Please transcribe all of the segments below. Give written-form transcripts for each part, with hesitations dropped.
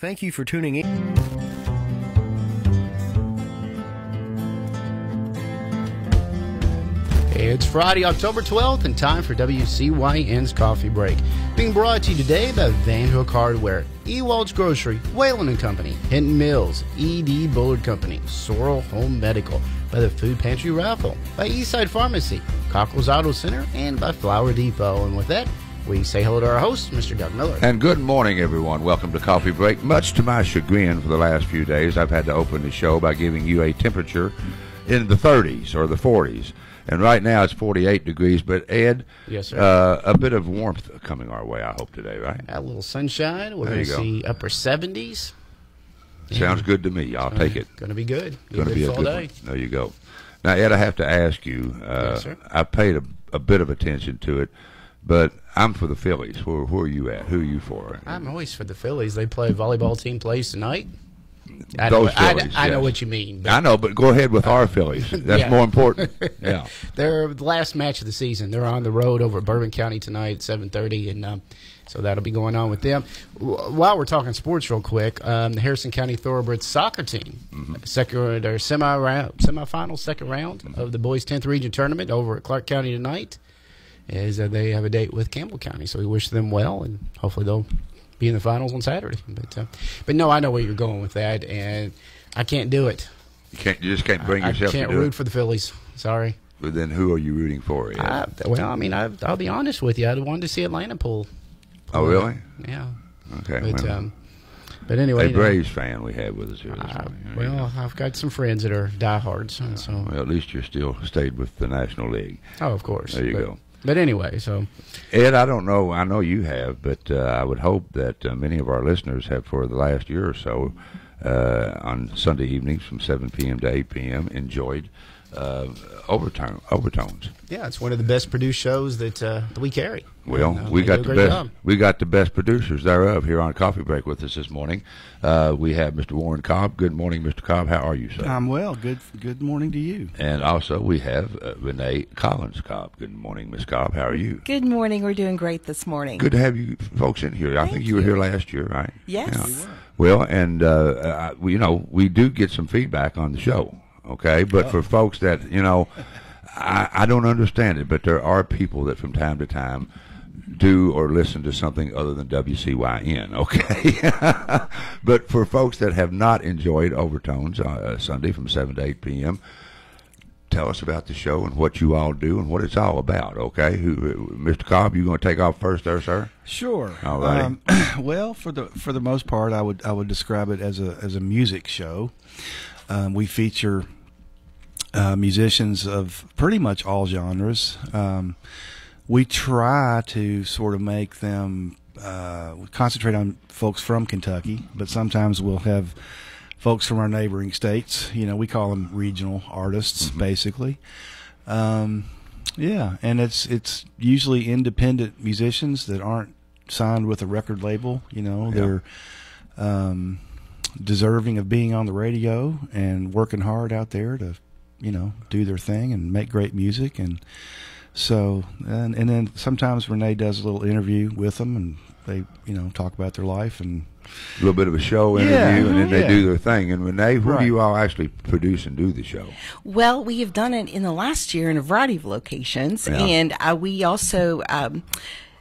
Thank you for tuning in. It's Friday, October 12th, and time for WCYN's Coffee Break. Being brought to you today by Van Hook Hardware, Ewald's Grocery, Whalen & Company, Hinton Mills, E.D. Bullard Company, Sorrel Home Medical, by the Food Pantry Raffle, by Eastside Pharmacy, Cockles Auto Center, and by Flower Depot. And with that, we say hello to our host, Mr. Doug Miller. And good morning, everyone. Welcome to Coffee Break. Much to my chagrin for the last few days, I've had to open the show by giving you a temperature in the 30s or the 40s. And right now it's 48 degrees, but Ed, yes, sir. A bit of warmth coming our way, I hope, today, right? A little sunshine. We're going to see upper 70s. Sounds good to me. I'll take it. Going to be good. Going to be a good day. There you go. Now, Ed, I have to ask you, yes, sir. I paid a bit of attention to it, but I'm for the Phillies. Who are you at? Who are you for? I'm always for the Phillies. They play a volleyball team plays tonight. I know what you mean. I know, but go ahead with our Phillies. That's more important. Yeah, they're the last match of the season. They're on the road over at Bourbon County tonight at 7:30, and so that'll be going on with them. While we're talking sports, real quick, the Harrison County Thoroughbreds soccer team, their semifinal second round of the boys 10th region tournament over at Clark County tonight, is they have a date with Campbell County. So we wish them well, and hopefully they'll be in the finals on Saturday. But no, I know where you're going with that, and I can't do it. You just can't bring yourself to do it? I can't root for the Phillies. Sorry. But then who are you rooting for? I'll be honest with you. I wanted to see Atlanta pull. Oh, really? Yeah. Okay. But anyway. A Braves fan we have with us here this morning. Well, I've got some friends that are diehards. Well, at least you're still stayed with the National League. Oh, of course. There you go. But anyway, so. Ed, I don't know. I know you have, but I would hope that many of our listeners have for the last year or so on Sunday evenings from 7 p.m. to 8 p.m. enjoyed Overtones. Yeah, it's one of the best produced shows that we carry. Well, we got the best producers thereof here on Coffee Break with us this morning. We have Mr. Warren Cobb. Good morning, Mr. Cobb. How are you, sir? I'm well. Good morning to you. And also we have Renee Collins Cobb. Good morning, Miss Cobb. How are you? Good morning. We're doing great this morning. Good to have you folks in here. I think you were here last year, right? Yes. Yeah. We were. Well, and we do get some feedback on the show. Okay, but for folks that I don't understand it, but there are people that from time to time do or listen to something other than WCYN, okay? But for folks that have not enjoyed Overtones Sunday from 7 to 8 p.m., tell us about the show and what you all do and what it's all about, okay? Mr. Cobb, you going to take off first there, sir? Sure. All right. Well, for the most part, I would describe it as a music show. We feature musicians of pretty much all genres. We try to sort of make them concentrate on folks from Kentucky, but sometimes we'll have folks from our neighboring states. We call them regional artists, basically. Yeah, and it's usually independent musicians that aren't signed with a record label. They're deserving of being on the radio and working hard out there to do their thing and make great music. And so and then sometimes Renee does a little interview with them, and they talk about their life and a little bit of a show interview, and then they do their thing. And Renee, who do you all actually produce and do the show? Well, we have done it in the last year in a variety of locations, and we also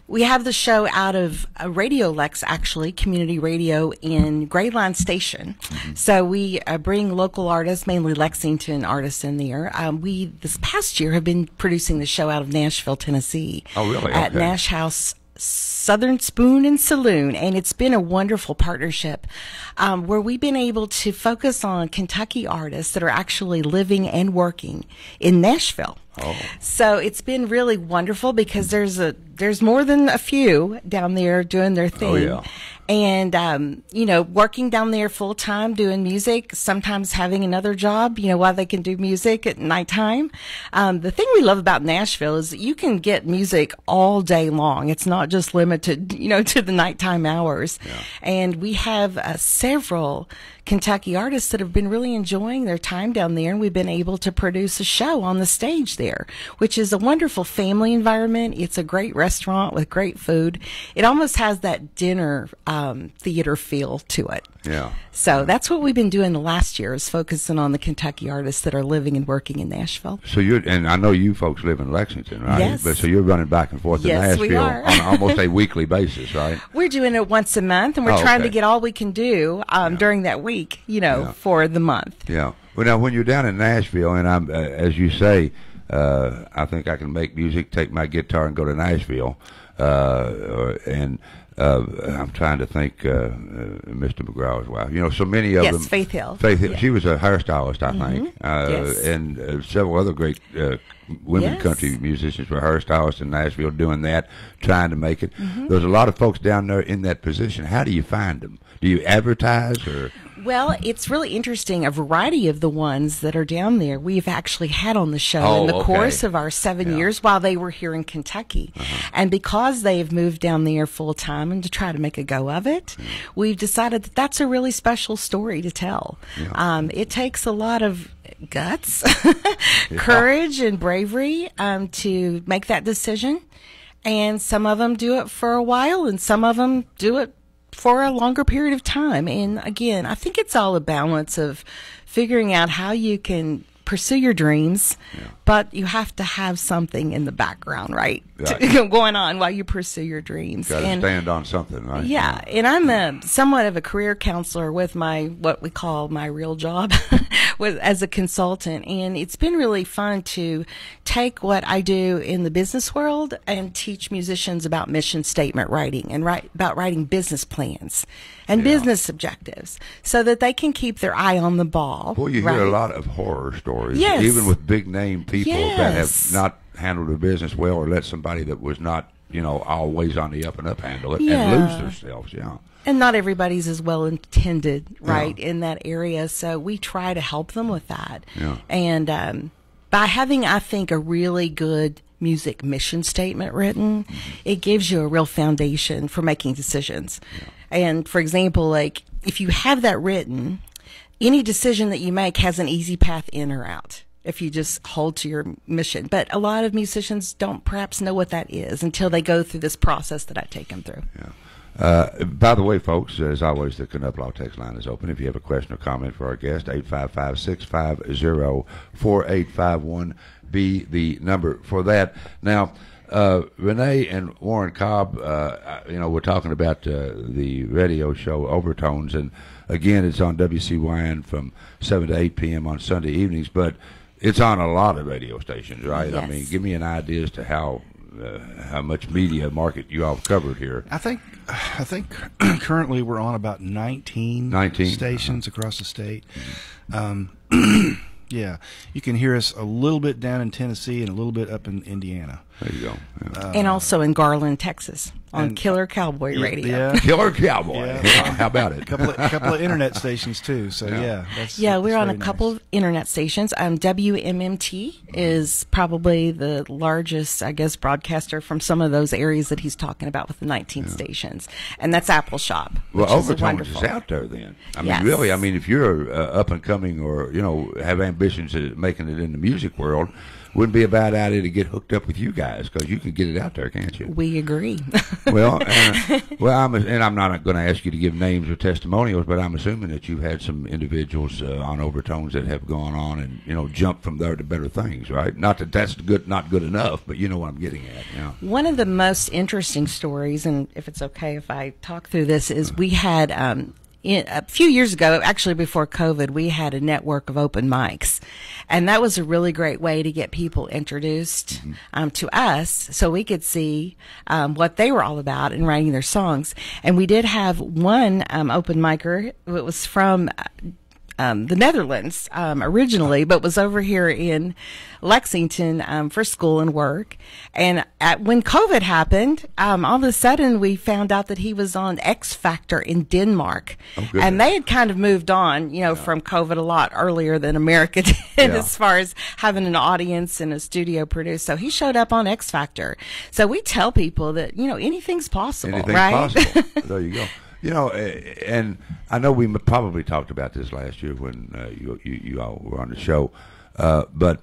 we have the show out of Radio Lex, actually, community radio in Grayline Station. So we bring local artists, mainly Lexington artists in there. We, this past year, have been producing the show out of Nashville, Tennessee. Oh, really? At Nash House Southern Spoon and Saloon, and it's been a wonderful partnership where we've been able to focus on Kentucky artists that are actually living and working in Nashville. Oh. So it's been really wonderful because there's more than a few down there doing their thing. Oh, yeah. And, working down there full time doing music, sometimes having another job, while they can do music at nighttime. The thing we love about Nashville is that you can get music all day long. It's not just limited, to the nighttime hours. Yeah. And we have several Kentucky artists that have been really enjoying their time down there, and we've been able to produce a show on the stage there, which is a wonderful family environment. It's a great restaurant with great food. It almost has that dinner theater feel to it. Yeah. So that's what we've been doing the last year, is focusing on the Kentucky artists that are living and working in Nashville. So and I know you folks live in Lexington, right? Yes. But so you're running back and forth to Yes, we Nashville are. on almost a weekly basis, right? We're doing it once a month, and we're trying to okay. get all we can do during that week, for the month. Yeah. Well, now when you're down in Nashville, and I'm, as you say, I think I can make music, take my guitar, and go to Nashville, and. I'm trying to think, Mr. McGraw's wife. So many of them. Yes, Faith Hill. Faith Hill. Yeah. She was a hairstylist, I think. Yes. And several other great women Yes. country musicians were hairstylists in Nashville doing that, trying to make it. Mm-hmm. There's a lot of folks down there in that position. How do you find them? Do you advertise or? Well, it's really interesting. A variety of the ones that are down there we've actually had on the show in the course of our 7 years while they were here in Kentucky. And because they've moved down there full time and to try to make a go of it, we've decided that that's a really special story to tell. Yeah. It takes a lot of guts, courage, and bravery to make that decision. And some of them do it for a while, and some of them do it for a longer period of time. And again, I think it's all a balance of figuring out how you can pursue your dreams, but you have to have something in the background, right? Going on while you pursue your dreams. Got to stand on something, right? Yeah, and I'm somewhat of a career counselor with what we call my real job as a consultant, and it's been really fun to take what I do in the business world and teach musicians about mission statement writing and about writing business plans and business objectives so that they can keep their eye on the ball. Well, you hear a lot of horror stories, Yes. even with big name people that have Yes. not handled their business well, or let somebody that was not, always on the up and up handle it Yeah. and lose themselves. Yeah. And not everybody's as well intended, right, in that area. So we try to help them with that. Yeah. And by having, I think, a really good music mission statement written, it gives you a real foundation for making decisions. And for example, like if you have that written, any decision that you make has an easy path in or out if you just hold to your mission. But a lot of musicians don't perhaps know what that is until they go through this process that I take them through. Yeah. By the way, folks, as always, the Knuplau text line is open. If you have a question or comment for our guest, 855-650-4851 be the number for that. Now, Renee and Warren Cobb, we're talking about the radio show Overtones, and again, it's on WCYN from 7 to 8 p.m. on Sunday evenings, but it's on a lot of radio stations, right? Yes. I mean, give me an idea as to how much media market you all covered here. I think currently we're on about 19 stations across the state. Yeah, you can hear us a little bit down in Tennessee and a little bit up in Indiana. There you go. Yeah. And also in Garland, Texas, on Killer Cowboy Radio. Yeah, Killer Cowboy. Yeah. How about it? a couple of internet stations too. So Yeah. We're on a very couple nice. of internet stations. WMMT is probably the largest, I guess, broadcaster from some of those areas that he's talking about with the 19 stations. And that's Apple Shop. Well, which is Overtones wonderful. is out there then. I mean, Yes. really, if you're up and coming or, have ambitions of making it in the music world, wouldn't be a bad idea to get hooked up with you guys because you can get it out there, can't you? We agree. Well, I'm not going to ask you to give names or testimonials, but I'm assuming that you've had some individuals on Overtones that have gone on and jumped from there to better things, right? Not that that's not good enough, but you know what I'm getting at. Yeah. One of the most interesting stories, and if it's okay if I talk through this, is we had a few years ago, actually before COVID, we had a network of open mics. And that was a really great way to get people introduced to us so we could see what they were all about in writing their songs. And we did have one open micer. It was from the Netherlands originally, but was over here in Lexington for school and work. And when COVID happened, all of a sudden we found out that he was on X Factor in Denmark. And they had kind of moved on, from COVID a lot earlier than America did as far as having an audience and a studio produced. So he showed up on X Factor. So we tell people that, anything's possible, Anything's right? possible. There you go. And I know we probably talked about this last year when you all were on the show, but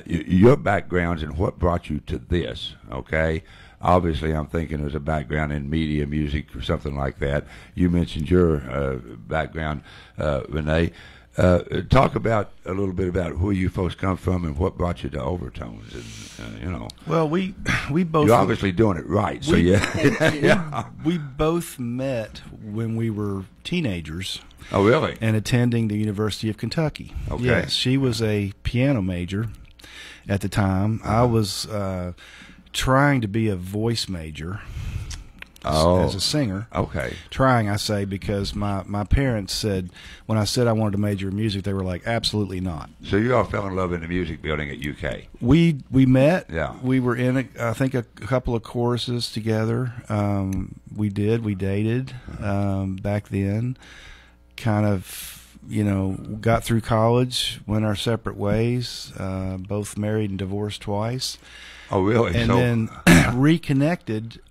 your backgrounds and what brought you to this, okay? Obviously, I'm thinking there's a background in media, music, or something like that. You mentioned your background, Renee. Talk about a little bit about where you folks come from and what brought you to Overtones, and you know. Well, we both. You're obviously doing it right, so yeah. We both met when we were teenagers. Oh, really? And attending the University of Kentucky. Okay. Yes, she was a piano major at the time. I was trying to be a voice major. As a singer. Okay. Trying, I say, because my parents said, when I said I wanted to major in music, they were like, absolutely not. So you all fell in love in the music building at UK? We met. Yeah. We were in, I think, a couple of choruses together. We dated back then. Kind of, got through college, went our separate ways, both married and divorced twice. Oh, really? And then reconnected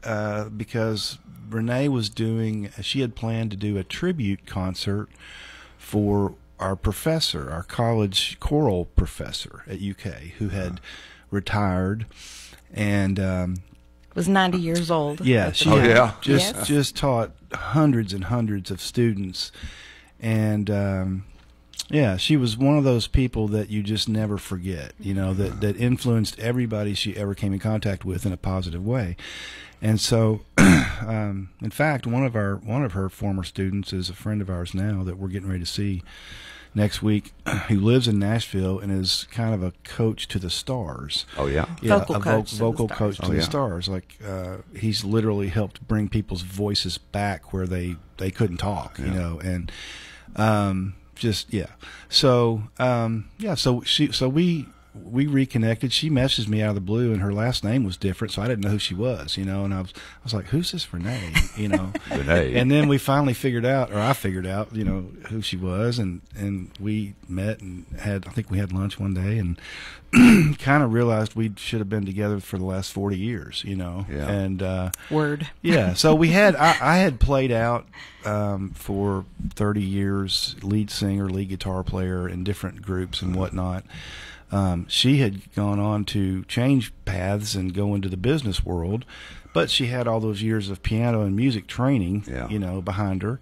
because Renee was she had planned to do a tribute concert for our professor, our college choral professor at UK, who had retired and was 90 years old. Yeah, she just taught hundreds and hundreds of students. And yeah, she was one of those people that you just never forget, that influenced everybody she ever came in contact with in a positive way. And so, in fact, one of her former students is a friend of ours now that we're getting ready to see next week, who lives in Nashville and is kind of a coach to the stars. Oh, yeah? Vocal coach to the stars. Like, he's literally helped bring people's voices back where they couldn't talk, and so we reconnected. She messaged me out of the blue, and her last name was different, so I didn't know who she was, and I was like, who's this Renee? Renee. And then we finally figured out, or I figured out, who she was, and we met and I think we had lunch one day, and kind of realized we should have been together for the last 40 years, Yeah. And Word. Yeah, so we had I had played out for 30 years, lead singer, lead guitar player in different groups and whatnot. She had gone on to change paths and go into the business world, but she had all those years of piano and music training, behind her.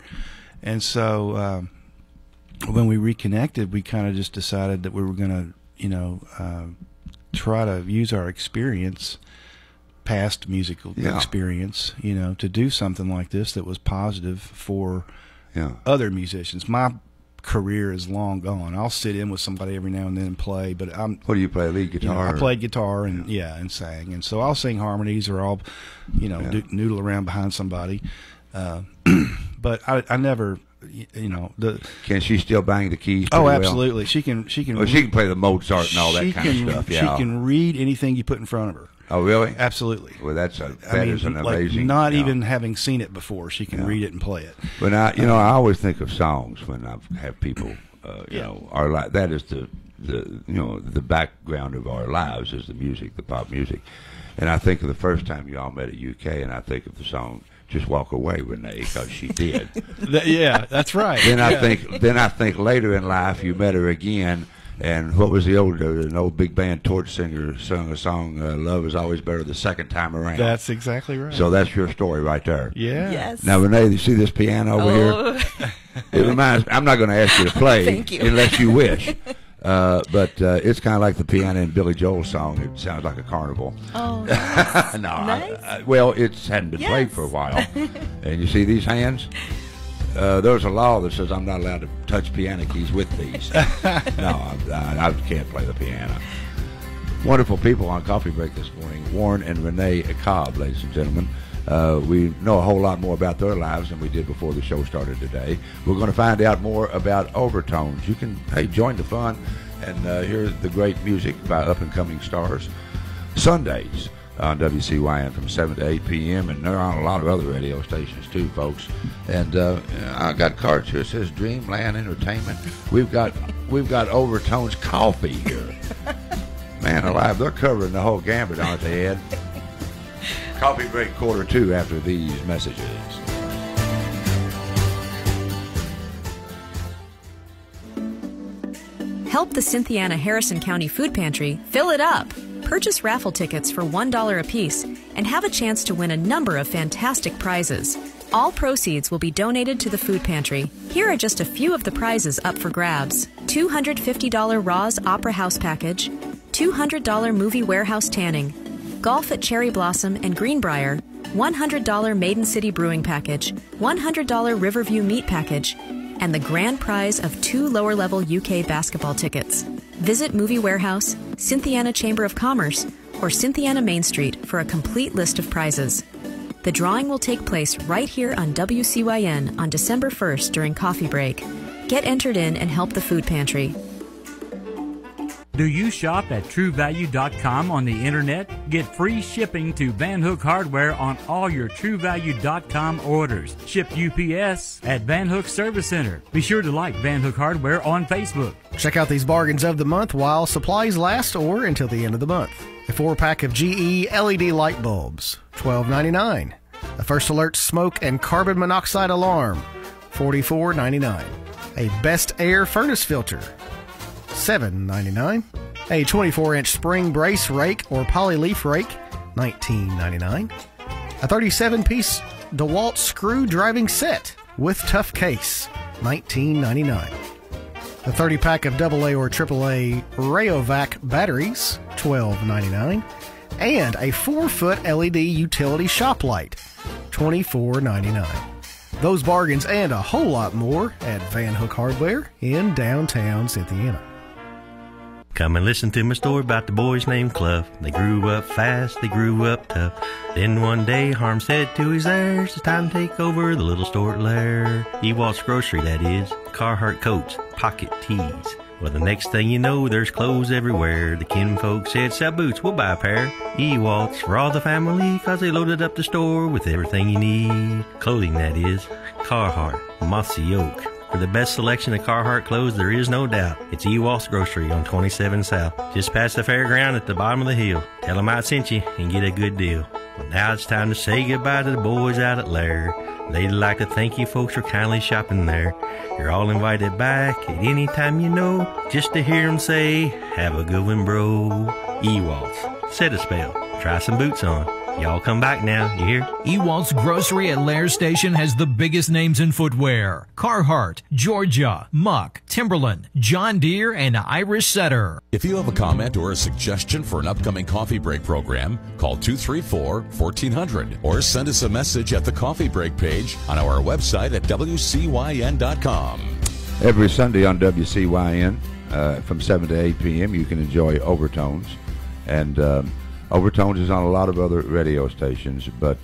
And so when we reconnected, we kind of just decided that we were going to, try to use our experience, past musical experience, to do something like this that was positive for other musicians. My career is long gone. I'll sit in with somebody every now and then and play, but What do you play, lead guitar? I played guitar and and sang, and so I'll sing harmonies or I'll noodle around behind somebody, but I never Can she still bang the keys? Oh, well? absolutely. She can. She can play the Mozart and all that kind of stuff. Yeah. She can read anything you put in front of her. Oh, really? Absolutely. Well, that is an amazing. Not even having seen it before, she can read it and play it. But I always think of songs when I have people, our life. That is the background of our lives is the music, the pop music. And I think of the first time you all met at UK, and I think of the song "Just Walk Away," Renee, because she did. Yeah, that's right. Then I think later in life you met her again, and what was an old big band torch singer sung a song, "Love is Always Better the Second Time Around." That's exactly right. So that's your story right there. Yeah. Yes. Now, Renee, you see this piano over here? It reminds. I'm not going to ask you to play Thank you. unless you wish. But it's kind of like the piano in Billy Joel's song. It sounds like a carnival. Oh, nice. No, Nice. well, it hadn't been played for a while. And you see these hands? There's a law that says I'm not allowed to touch piano keys with these. No, I can't play the piano. Wonderful people on Coffee Break this morning. Warren and Renee Cobb, ladies and gentlemen. We know a whole lot more about their lives than we did before the show started today. We're going to find out more about Overtones. You can, join the fun and hear the great music by up-and-coming stars Sundays on WCYN from 7 to 8 p.m. And they're on a lot of other radio stations too, folks. And I got cards here. It says Dreamland Entertainment. We've got Overtones Coffee here. Man alive, they're covering the whole gambit, aren't they, Ed? Coffee break Q2 after these messages. Help the Cynthiana Harrison County Food Pantry fill it up. Purchase raffle tickets for $1 apiece and have a chance to win a number of fantastic prizes. All proceeds will be donated to the food pantry. Here are just a few of the prizes up for grabs. $250 Roz Opera House package, $200 Movie Warehouse tanning, golf at Cherry Blossom and Greenbrier, $100 Maiden City Brewing package, $100 Riverview meat package, and the grand prize of 2 lower-level UK basketball tickets. Visit Movie Warehouse, Cynthiana Chamber of Commerce, or Cynthiana Main Street for a complete list of prizes. The drawing will take place right here on WCYN on December 1st during coffee break. Get entered in and help the food pantry. Do you shop at TrueValue.com on the internet? Get free shipping to Van Hook Hardware on all your TrueValue.com orders. Ship UPS at Van Hook Service Center. Be sure to like Van Hook Hardware on Facebook. Check out these bargains of the month while supplies last or until the end of the month. A 4-pack of GE LED light bulbs, $12.99. A First Alert smoke and carbon monoxide alarm, $44.99. A Best Air furnace filter, $7.99. A 24-inch spring brace rake or polyleaf rake, $19.99. A 37-piece DeWalt screw driving set with tough case, $19.99. A 30-pack of AA or AAA Rayovac batteries, $12.99. And a 4-foot LED utility shop light, $24.99. Those bargains and a whole lot more at Van Hook Hardware in downtown Cynthiana. Come and listen to my story about the boys named Clough. They grew up fast, they grew up tough. Then one day Harm said to his heirs, it's time to take over the little store at Lair. Ewalt's Grocery, that is. Carhartt coats, pocket tees. Well, the next thing you know, there's clothes everywhere. The kinfolk said, sell boots, we'll buy a pair. Ewalt's for all the family, 'cause they loaded up the store with everything you need. Clothing, that is. Carhartt, Mossy Oak. For the best selection of Carhartt clothes, there is no doubt. It's Ewalt's Grocery on 27 South. Just past the fairground at the bottom of the hill. Tell them I sent you and get a good deal. Well, now it's time to say goodbye to the boys out at Lair. They'd like to thank you folks for kindly shopping there. You're all invited back at any time you know, just to hear them say, have a good one, bro. Ewalt's. Set a spell. Try some boots on. Y'all come back now, you hear? Ewalt's Grocery at Lair Station has the biggest names in footwear. Carhartt, Georgia, Muck, Timberland, John Deere, and Irish Setter. If you have a comment or a suggestion for an upcoming coffee break program, call 234-1400 or send us a message at the coffee break page on our website at WCYN.com. Every Sunday on WCYN from 7 to 8 p.m. you can enjoy Overtones. And Overtones is on a lot of other radio stations, but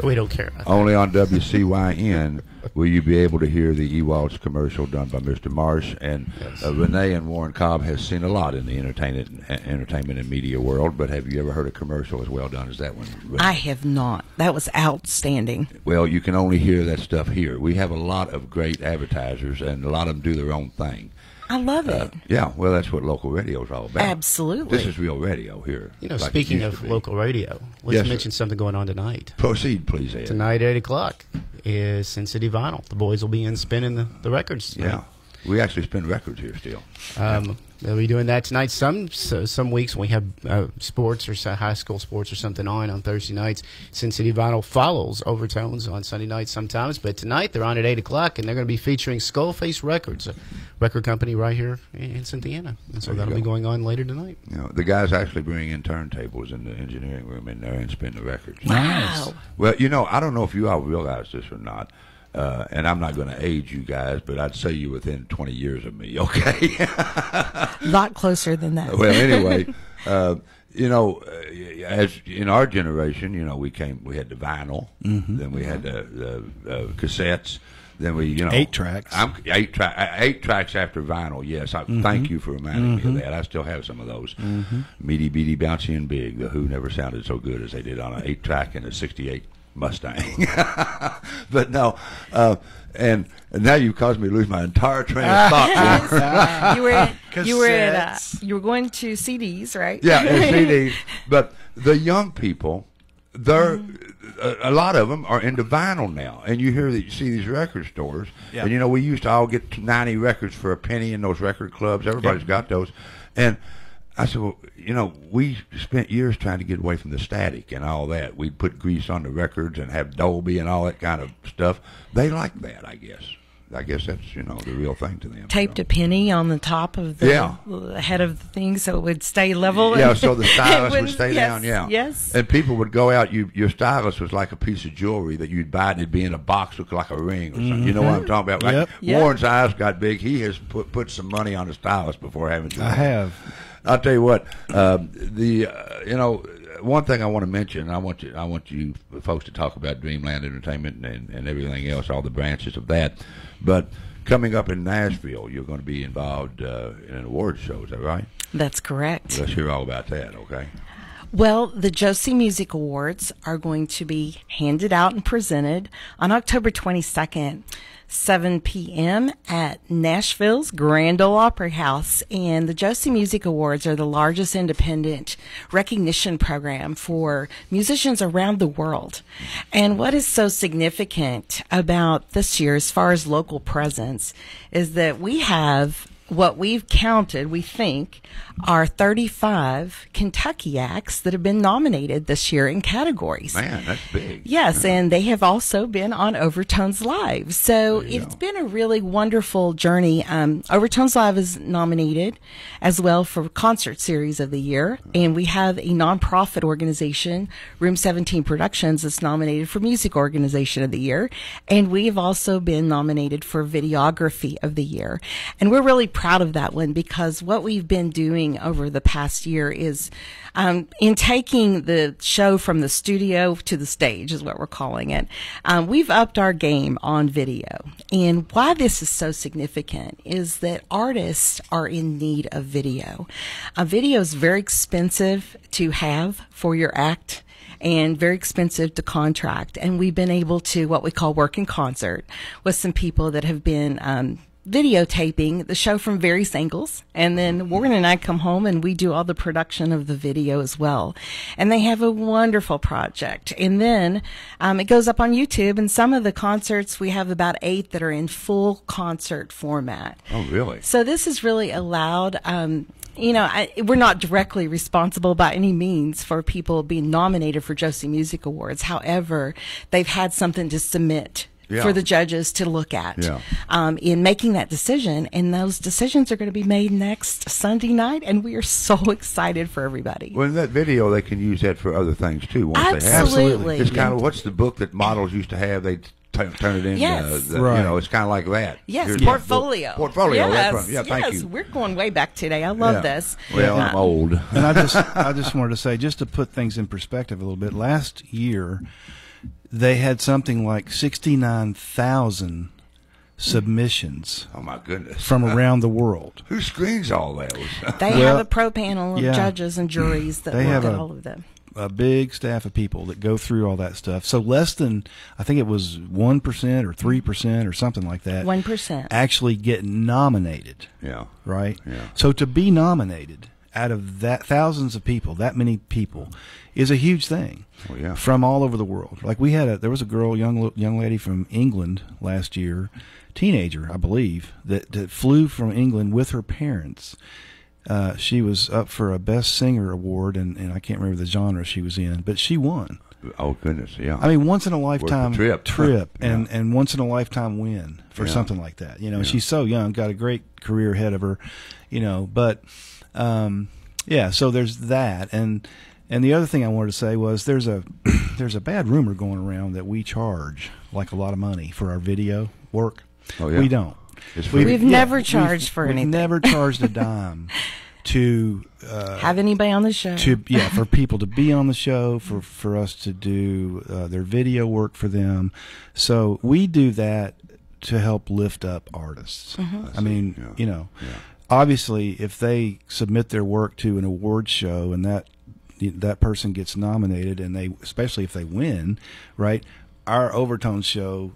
we don't care about only on WCYN will you be able to hear the Ewalt's commercial done by Mr. Marsh. And Renee and Warren Cobb has seen a lot in the entertainment and media world, but have you ever heard a commercial as well done as that one, Renee? I have not. That was outstanding. Well, you can only hear that stuff here. We have a lot of great advertisers, and a lot of them do their own thing. I love it. Yeah, well, that's what local radio is all about. Absolutely. This is real radio here. You know, like speaking of local radio, let's mention something going on tonight. Proceed, please, Ed. Tonight at 8 o'clock is Sin City Vinyl. The boys will be in spinning the records tonight. Yeah. We actually spin records here still. They'll be doing that tonight. Some weeks when we have sports or high school sports or something on Thursday nights, Sin City Vinyl follows Overtones on Sunday nights sometimes. But tonight they're on at 8 o'clock, and they're going to be featuring Skullface Records, a record company right here in Cynthiana. And so that'll be going on later tonight. You know, the guys actually bring in turntables in the engineering room in there and spin the records. Wow. Well, you know, I don't know if you all realize this or not. And I'm not going to age you guys, but I'd say you're within 20 years of me, okay? A lot closer than that. Well, anyway, you know, as in our generation, you know, we had the vinyl, then we had the cassettes, then we, 8 tracks. 8 tracks after vinyl. Yes, thank you for reminding me of that. I still have some of those. Meaty, beady, bouncy, and big. The Who never sounded so good as they did on an 8 track in a '68 Mustang. But no, and now you've caused me to lose my entire train of thought. You were going to CDs, right? Yeah, and CDs. But the young people, they're a lot of them are into vinyl now, and you see these record stores, and you know we used to all get 90 records for a penny in those record clubs. Everybody's got those, and I said, well, you know, we spent years trying to get away from the static and all that. We'd put grease on the records and have Dolby and all that kind of stuff. They like that, I guess. I guess that's, you know, the real thing to them. Taped a penny on the top of the head of the thing so it would stay level. Yeah, so the stylus would stay down, Yes. And people would go out, your stylus was like a piece of jewelry that you'd buy and it'd be in a box, look like a ring or something. You know what I'm talking about? Like Warren's eyes got big. He has put some money on the stylus before, haven't you? I have. I'll tell you what, you know, one thing I want to mention, I want you folks to talk about Dreamland Entertainment and everything else, all the branches of that. But coming up in Nashville, you're going to be involved in an award show. Is that right? That's correct. Let's hear all about that, okay? Well, the Josie Music Awards are going to be handed out and presented on October 22nd. 7 p.m. at Nashville's Grand Ole Opry House. And the Josie Music Awards are the largest independent recognition program for musicians around the world. And what is so significant about this year, as far as local presence, is that we have what we've counted, we think, are 35 Kentucky acts that have been nominated this year in categories. Man, that's big. Yes, and they have also been on Overtones Live. So it's been a really wonderful journey. Overtones Live is nominated as well for Concert Series of the Year, and we have a nonprofit organization, Room 17 Productions, that's nominated for Music Organization of the Year, and we've also been nominated for Videography of the Year. And we're really proud of that one because what we've been doing over the past year is in taking the show from the studio to the stage is what we're calling it. We've upped our game on video. And why this is so significant is that artists are in need of video. Video is very expensive to have for your act and very expensive to contract. And we've been able to what we call work in concert with some people that have been videotaping the show from various angles, and then Warren and I come home and we do all the production of the video as well. And they have a wonderful project. And then it goes up on YouTube, and some of the concerts, we have about 8 that are in full concert format. Oh, really? So this has really allowed you know, we're not directly responsible by any means for people being nominated for Josie Music Awards. However, they've had something to submit for the judges to look at in making that decision. And those decisions are going to be made next Sunday night, and we are so excited for everybody. Well, in that video, they can use that for other things, too. Absolutely. They have. Absolutely. It's kind of, what's the book that models used to have? They turn it in. Yes. You know, it's kind of like that. Yes, Here's portfolio. Portfolio. Yes, Yeah, thank you. We're going way back today. I love this. Well, I'm old. And I just wanted to say, just to put things in perspective a little bit, last year they had something like 69,000 submissions. Oh my goodness! From around the world. Who screens all those? They have a pro panel of judges and juries that look at all of them. A big staff of people that go through all that stuff. So less than, I think it was 1% or 3% or something like that. 1% actually get nominated. Yeah. Right. Yeah. So to be nominated out of that thousands of people, that many people, is a huge thing. Oh, yeah. From all over the world. Like there was a girl, young lady from England last year, teenager, I believe, that flew from England with her parents. She was up for a Best Singer award, and I can't remember the genre she was in, but she won. Oh, goodness, yeah. I mean, once in a lifetime trip yeah. and once in a lifetime win for something like that. You know, she's so young, got a great career ahead of her, you know, but so there's that. And the other thing I wanted to say was there's a bad rumor going around that we charge like a lot of money for our video work. Oh, yeah. We don't. We've never charged for anything. We've never charged a dime to have anybody on the show. For people to be on the show, for us to do their video work for them. So we do that to help lift up artists. Mm-hmm. I mean, you know, obviously, if they submit their work to an award show and that person gets nominated, and especially if they win, right? Our Overtones show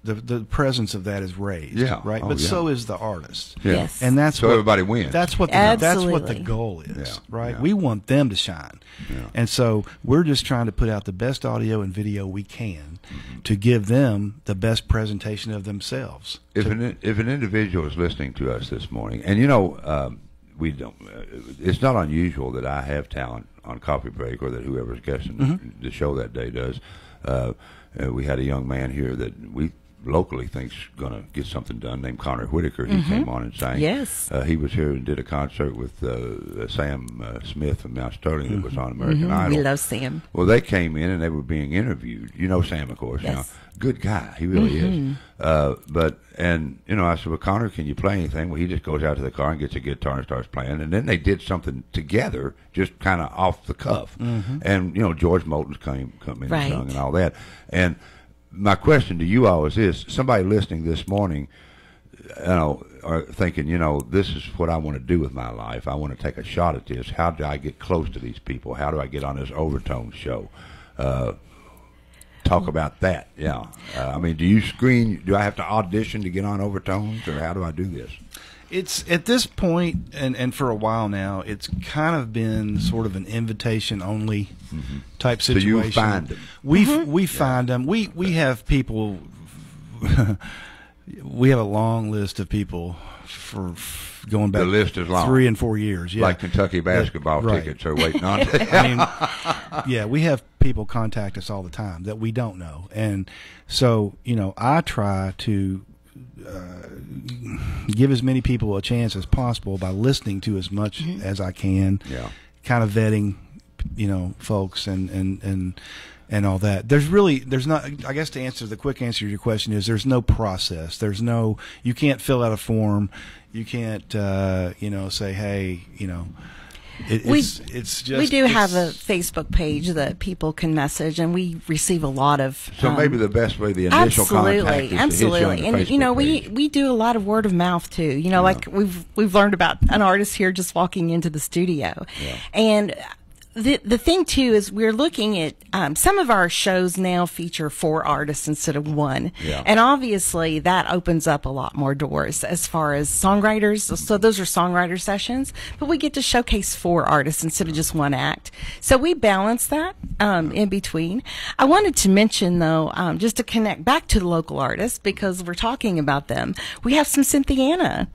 the presence of that is raised. Yeah. Right. Oh, but yeah. so is the artist. Yeah. Yes. And that's so what, everybody wins. That's what the goal is. Yeah. Right. Yeah. We want them to shine. Yeah. And so we're just trying to put out the best audio and video we can to give them the best presentation of themselves. If an individual is listening to us this morning, and we don't. It's not unusual that I have talent on Coffee Break, or that whoever's guesting the show that day does. We had a young man here that we locally think's going to get something done, named Connor Whitaker. He came on and sang. Yes. He was here and did a concert with Sam Smith from Mount Sterling that was on American Idol. We love Sam. Well, they came in and they were being interviewed. You know Sam, of course. Yes. Good guy. He really is. I said, well, Connor, can you play anything? Well, he just goes out to the car and gets a guitar and starts playing. And then they did something together, just kind of off the cuff. And, George Moulton's come in and sung and all that. And my question to you all is this. Somebody listening this morning, are thinking, this is what I want to do with my life. I want to take a shot at this. How do I get close to these people? How do I get on this Overtones show? Talk about that. Yeah. Do you screen? Do I have to audition to get on Overtones, or how do I do this? It's at this point, and for a while now, it's kind of been sort of an invitation only type situation. So you find them. We find them. We have people. We have a long list of people for going back. The list is long. 3 and 4 years. Yeah. Like Kentucky basketball tickets are waiting on. We have people contact us all the time that we don't know, and so I try to give as many people a chance as possible by listening to as much as I can. Yeah. Kind of vetting, folks and all that. There's not, I guess the quick answer to your question is there's no process. You can't fill out a form. You can't, say, hey, we do have a Facebook page that people can message, and we receive a lot of. So maybe the best way, the initial contact is absolutely, to hit you on the Facebook page. we do a lot of word of mouth too. Like we've learned about an artist here just walking into the studio, and. The thing too is we're looking at some of our shows now feature 4 artists instead of 1, and obviously that opens up a lot more doors as far as songwriters. So those are songwriter sessions, but we get to showcase 4 artists instead of just 1 act. So we balance that in between. I wanted to mention though, just to connect back to the local artists because we're talking about them. We have some Cynthiana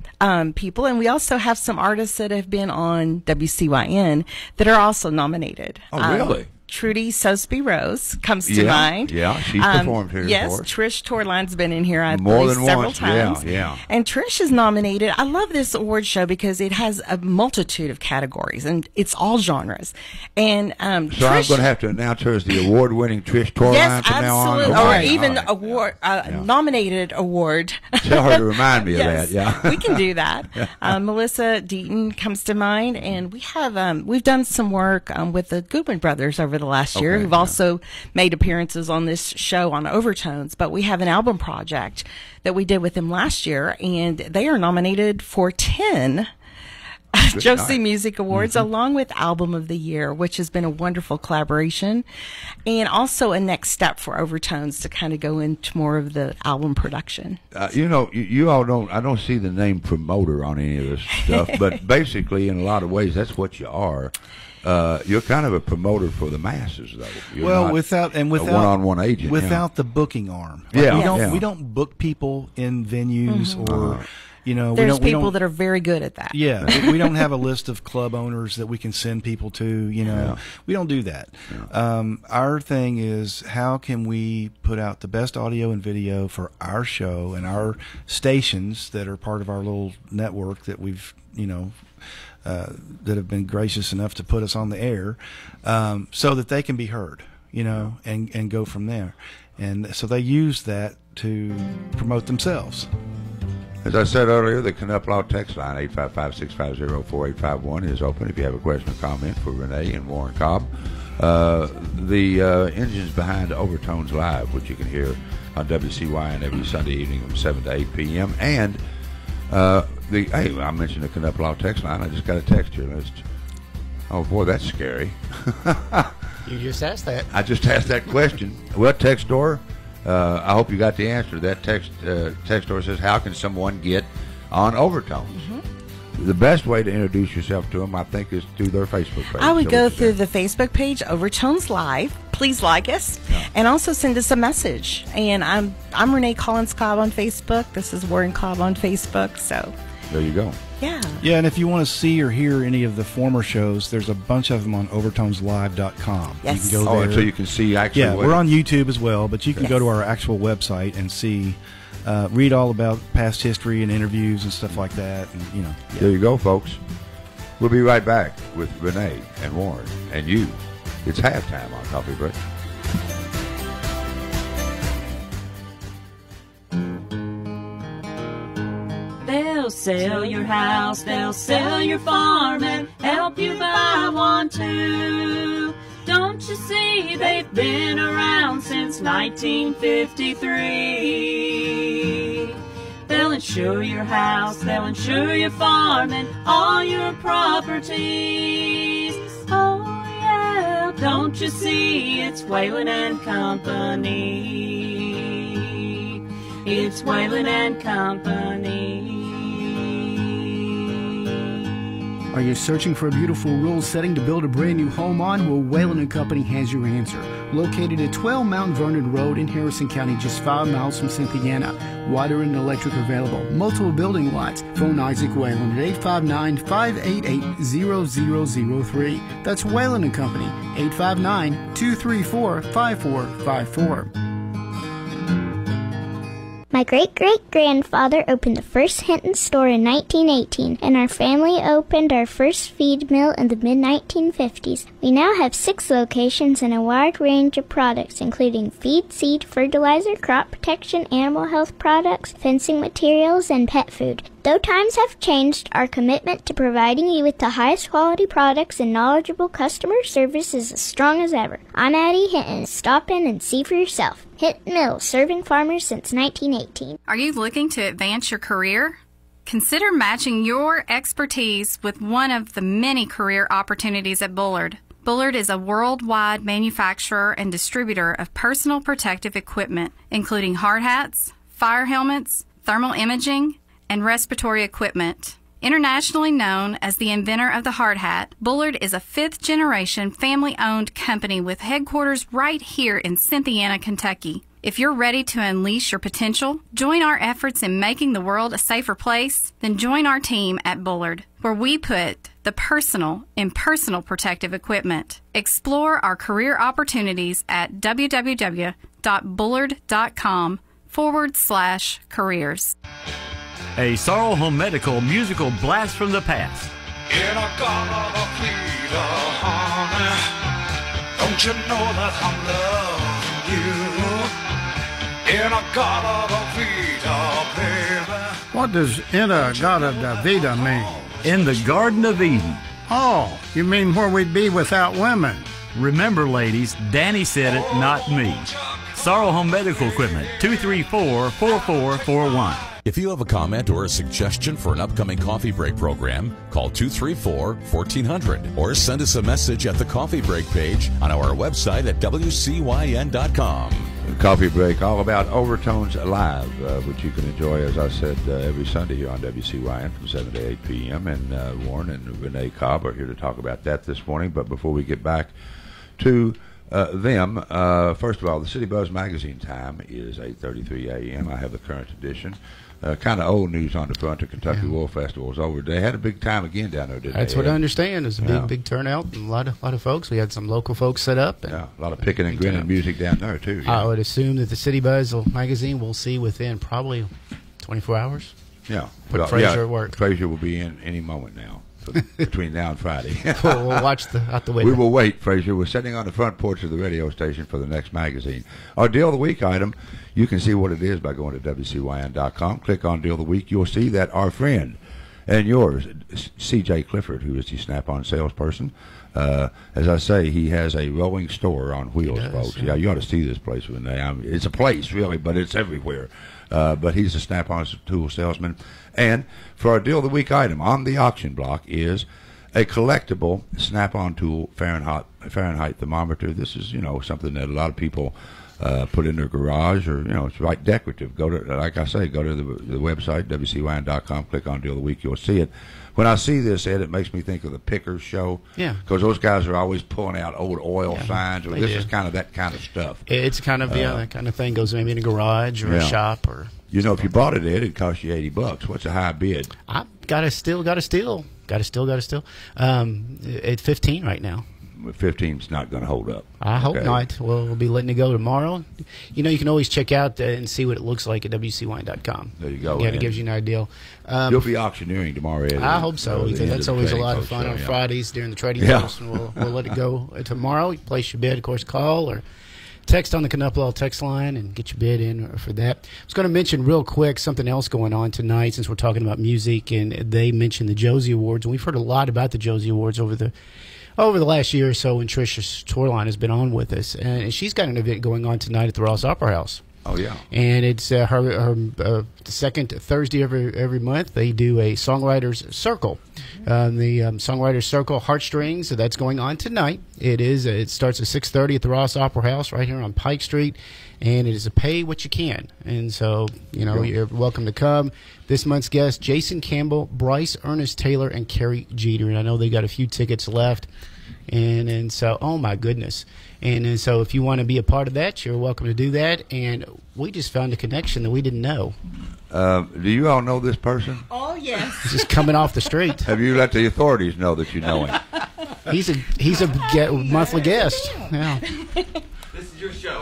people, and we also have some artists that have been on WCYN that are also nominated. Oh, really? Trudy Sosby Rose comes to mind. Yeah, she's performed here yes, before. Trish Torline's been in here, I More believe, than several once. times. Yeah. And Trish is nominated. I love this award show because it has a multitude of categories, and it's all genres. And so I'm going to have to announce her as the award-winning Trish Torline from now on. Yes, absolutely. Or even award nominated award. Tell her to remind me of that. Yeah, we can do that. Melissa Deaton comes to mind, and we have we've done some work with the Goodwin brothers over the last year, who've also made appearances on this show on Overtones. But we have an album project that we did with them last year, and they are nominated for 10 Josie Music Awards, along with Album of the Year, which has been a wonderful collaboration, and also a next step for Overtones to kind of go into more of the album production. You all don't. I don't see the name promoter on any of this stuff, but basically, in a lot of ways, that's what you are. You're kind of a promoter for the masses, though. You're without a one-on-one agent, without the booking arm. We don't book people in venues or. There's people that are very good at that. Yeah, we don't have a list of club owners that we can send people to. We don't do that. Our thing is, how can we put out the best audio and video for our show and our stations that are part of our little network that we've that have been gracious enough to put us on the air, so that they can be heard, and go from there. And so they use that to promote themselves. As I said earlier, the Knuplau text line, 855-650-4851, is open if you have a question or comment for Renee and Warren Cobb. The engines behind Overtones Live, which you can hear on WCYN every Sunday evening from 7 to 8 p.m. And I mentioned the Knuplau text line. I just got a text here. Oh, boy, that's scary. You just asked that. I just asked that question. Well, text door, I hope you got the answer to that text. Texter says, how can someone get on Overtones? The best way to introduce yourself to them, I think, is through their Facebook page. I would go through the Facebook page, Overtones Live. Please like us, and also send us a message. And I'm Renee Collins Cobb on Facebook. This is Warren Cobb on Facebook. So there you go. Yeah. Yeah, and if you want to see or hear any of the former shows, there's a bunch of them on overtoneslive.com. Yes. You can go there. So you can see actually. Yeah, we're on YouTube as well, but you can go to our actual website and see, read all about past history and interviews and stuff like that. And There you go, folks. We'll be right back with Renee and Warren and you. It's halftime on Coffee Break. They'll sell your house, they'll sell your farm and help you buy one too. Don't you see they've been around since 1953? They'll insure your house, they'll insure your farm and all your properties. Oh yeah, don't you see it's Whalen and Company. It's Whalen and Company. Are you searching for a beautiful rural setting to build a brand new home on? Well, Whalen & Company has your answer. Located at 12 Mount Vernon Road in Harrison County, just 5 miles from Cynthiana. Water and electric available. Multiple building lots. Phone Isaac Whalen at 859-588-0003. That's Whalen & Company, 859-234-5454. My great-great-grandfather opened the first Hinton store in 1918, and our family opened our first feed mill in the mid-1950s. We now have 6 locations and a wide range of products, including feed, seed, fertilizer, crop protection, animal health products, fencing materials, and pet food. Though times have changed, our commitment to providing you with the highest quality products and knowledgeable customer service is as strong as ever. I'm Addie Hinton. Stop in and see for yourself. Hinton Mill, serving farmers since 1918. Are you looking to advance your career? Consider matching your expertise with one of the many career opportunities at Bullard. Bullard is a worldwide manufacturer and distributor of personal protective equipment, including hard hats, fire helmets, thermal imaging, and respiratory equipment. Internationally known as the inventor of the hard hat, Bullard is a 5th-generation family-owned company with headquarters right here in Cynthiana, Kentucky. If you're ready to unleash your potential, join our efforts in making the world a safer place, then join our team at Bullard, where we put the personal in personal protective equipment. Explore our career opportunities at www.bullard.com/careers. A Sorrel Home Medical musical blast from the past. In a God of Peter, honey, don't you know that I'm loving you? In a God of Peter, baby. What does in a God of Vida mean? In the Garden of Eden. Oh, you mean where we'd be without women? Remember, ladies, Danny said it, not me. Sorrel Home Medical Equipment, 234-4441. If you have a comment or a suggestion for an upcoming coffee break program, call 234-1400 or send us a message at the coffee break page on our website at WCYN.com. Coffee Break, all about Overtones Live, which you can enjoy, as I said, every Sunday here on WCYN from 7 to 8 p.m. And Warren and Renee Cobb are here to talk about that this morning. But before we get back to them, first of all, the City Buzz magazine time is 8:33 a.m. I have the current edition. Kind of old news on the front. The Kentucky Wool Festival is over. They had a big time again down there, didn't they? That's what I understand. It was a big turnout and a lot of folks. We had some local folks set up. And a lot of picking and grinning music down there, too. I would assume that the City Buzz magazine we'll see within probably 24 hours. Yeah. Put Fraser at work. Fraser will be in any moment now. Between now and Friday. We'll watch out the window. We will wait, Fraser. We're sitting on the front porch of the radio station for the next magazine. Our Deal of the Week item, you can see what it is by going to WCYN.com. Click on Deal of the Week. You'll see that our friend and yours, C.J. Clifford, who is the Snap-on salesperson, as I say, he has a rolling store on wheels, folks. Yeah, you ought to see this place, Renee. It's a place, really, but it's everywhere. But he's a Snap-on tool salesman. And for our Deal of the Week item on the auction block is a collectible Snap-on tool Fahrenheit thermometer. This is, something that a lot of people put in their garage, or it's right decorative. Go to, like I say, go to the website WCYN.com, click on Deal of the Week, you'll see it. When I see this, Ed, it makes me think of the Pickers show. Yeah. Because those guys are always pulling out old oil signs. Or this is kind of that kind of stuff. It's kind of that kind of thing goes maybe in a garage or a shop or. If you bought it, Ed, it'd cost you $80. What's a high bid? I got to steal. At 15 right now. 15's not going to hold up. I hope not. We'll be letting it go tomorrow. You can always check out and see what it looks like at WCYN.com. There you go. Yeah, it gives you an idea. You'll be auctioneering tomorrow, Ed. I hope so, because that's always a lot of fun on Fridays during the trading post. And we'll let it go tomorrow. You place your bid, of course, call or text on the Canupla text line and get your bid in for that. I was going to mention real quick something else going on tonight since we're talking about music, and they mentioned the Josie Awards. And we've heard a lot about the Josie Awards over the last year or so, and Tricia Torline has been on with us, and she's got an event going on tonight at the Ross Opera House. Oh yeah, and it's her second Thursday every month. They do a songwriters circle, the songwriters circle Heartstrings. So that's going on tonight. It starts at 6:30 at the Ross Opera House right here on Pike Street, and it is a pay what you can. And so you're welcome to come. This month's guests: Jason Campbell, Bryce Ernest Taylor, and Carrie Jeter. And I know they got a few tickets left. And so, oh my goodness. And so if you want to be a part of that, you're welcome to do that. And we just found a connection that we didn't know. Do you all know this person? Oh, yes. He's just coming off the street. Have you let the authorities know that you know him? He's a monthly guest. Yeah. This is your show.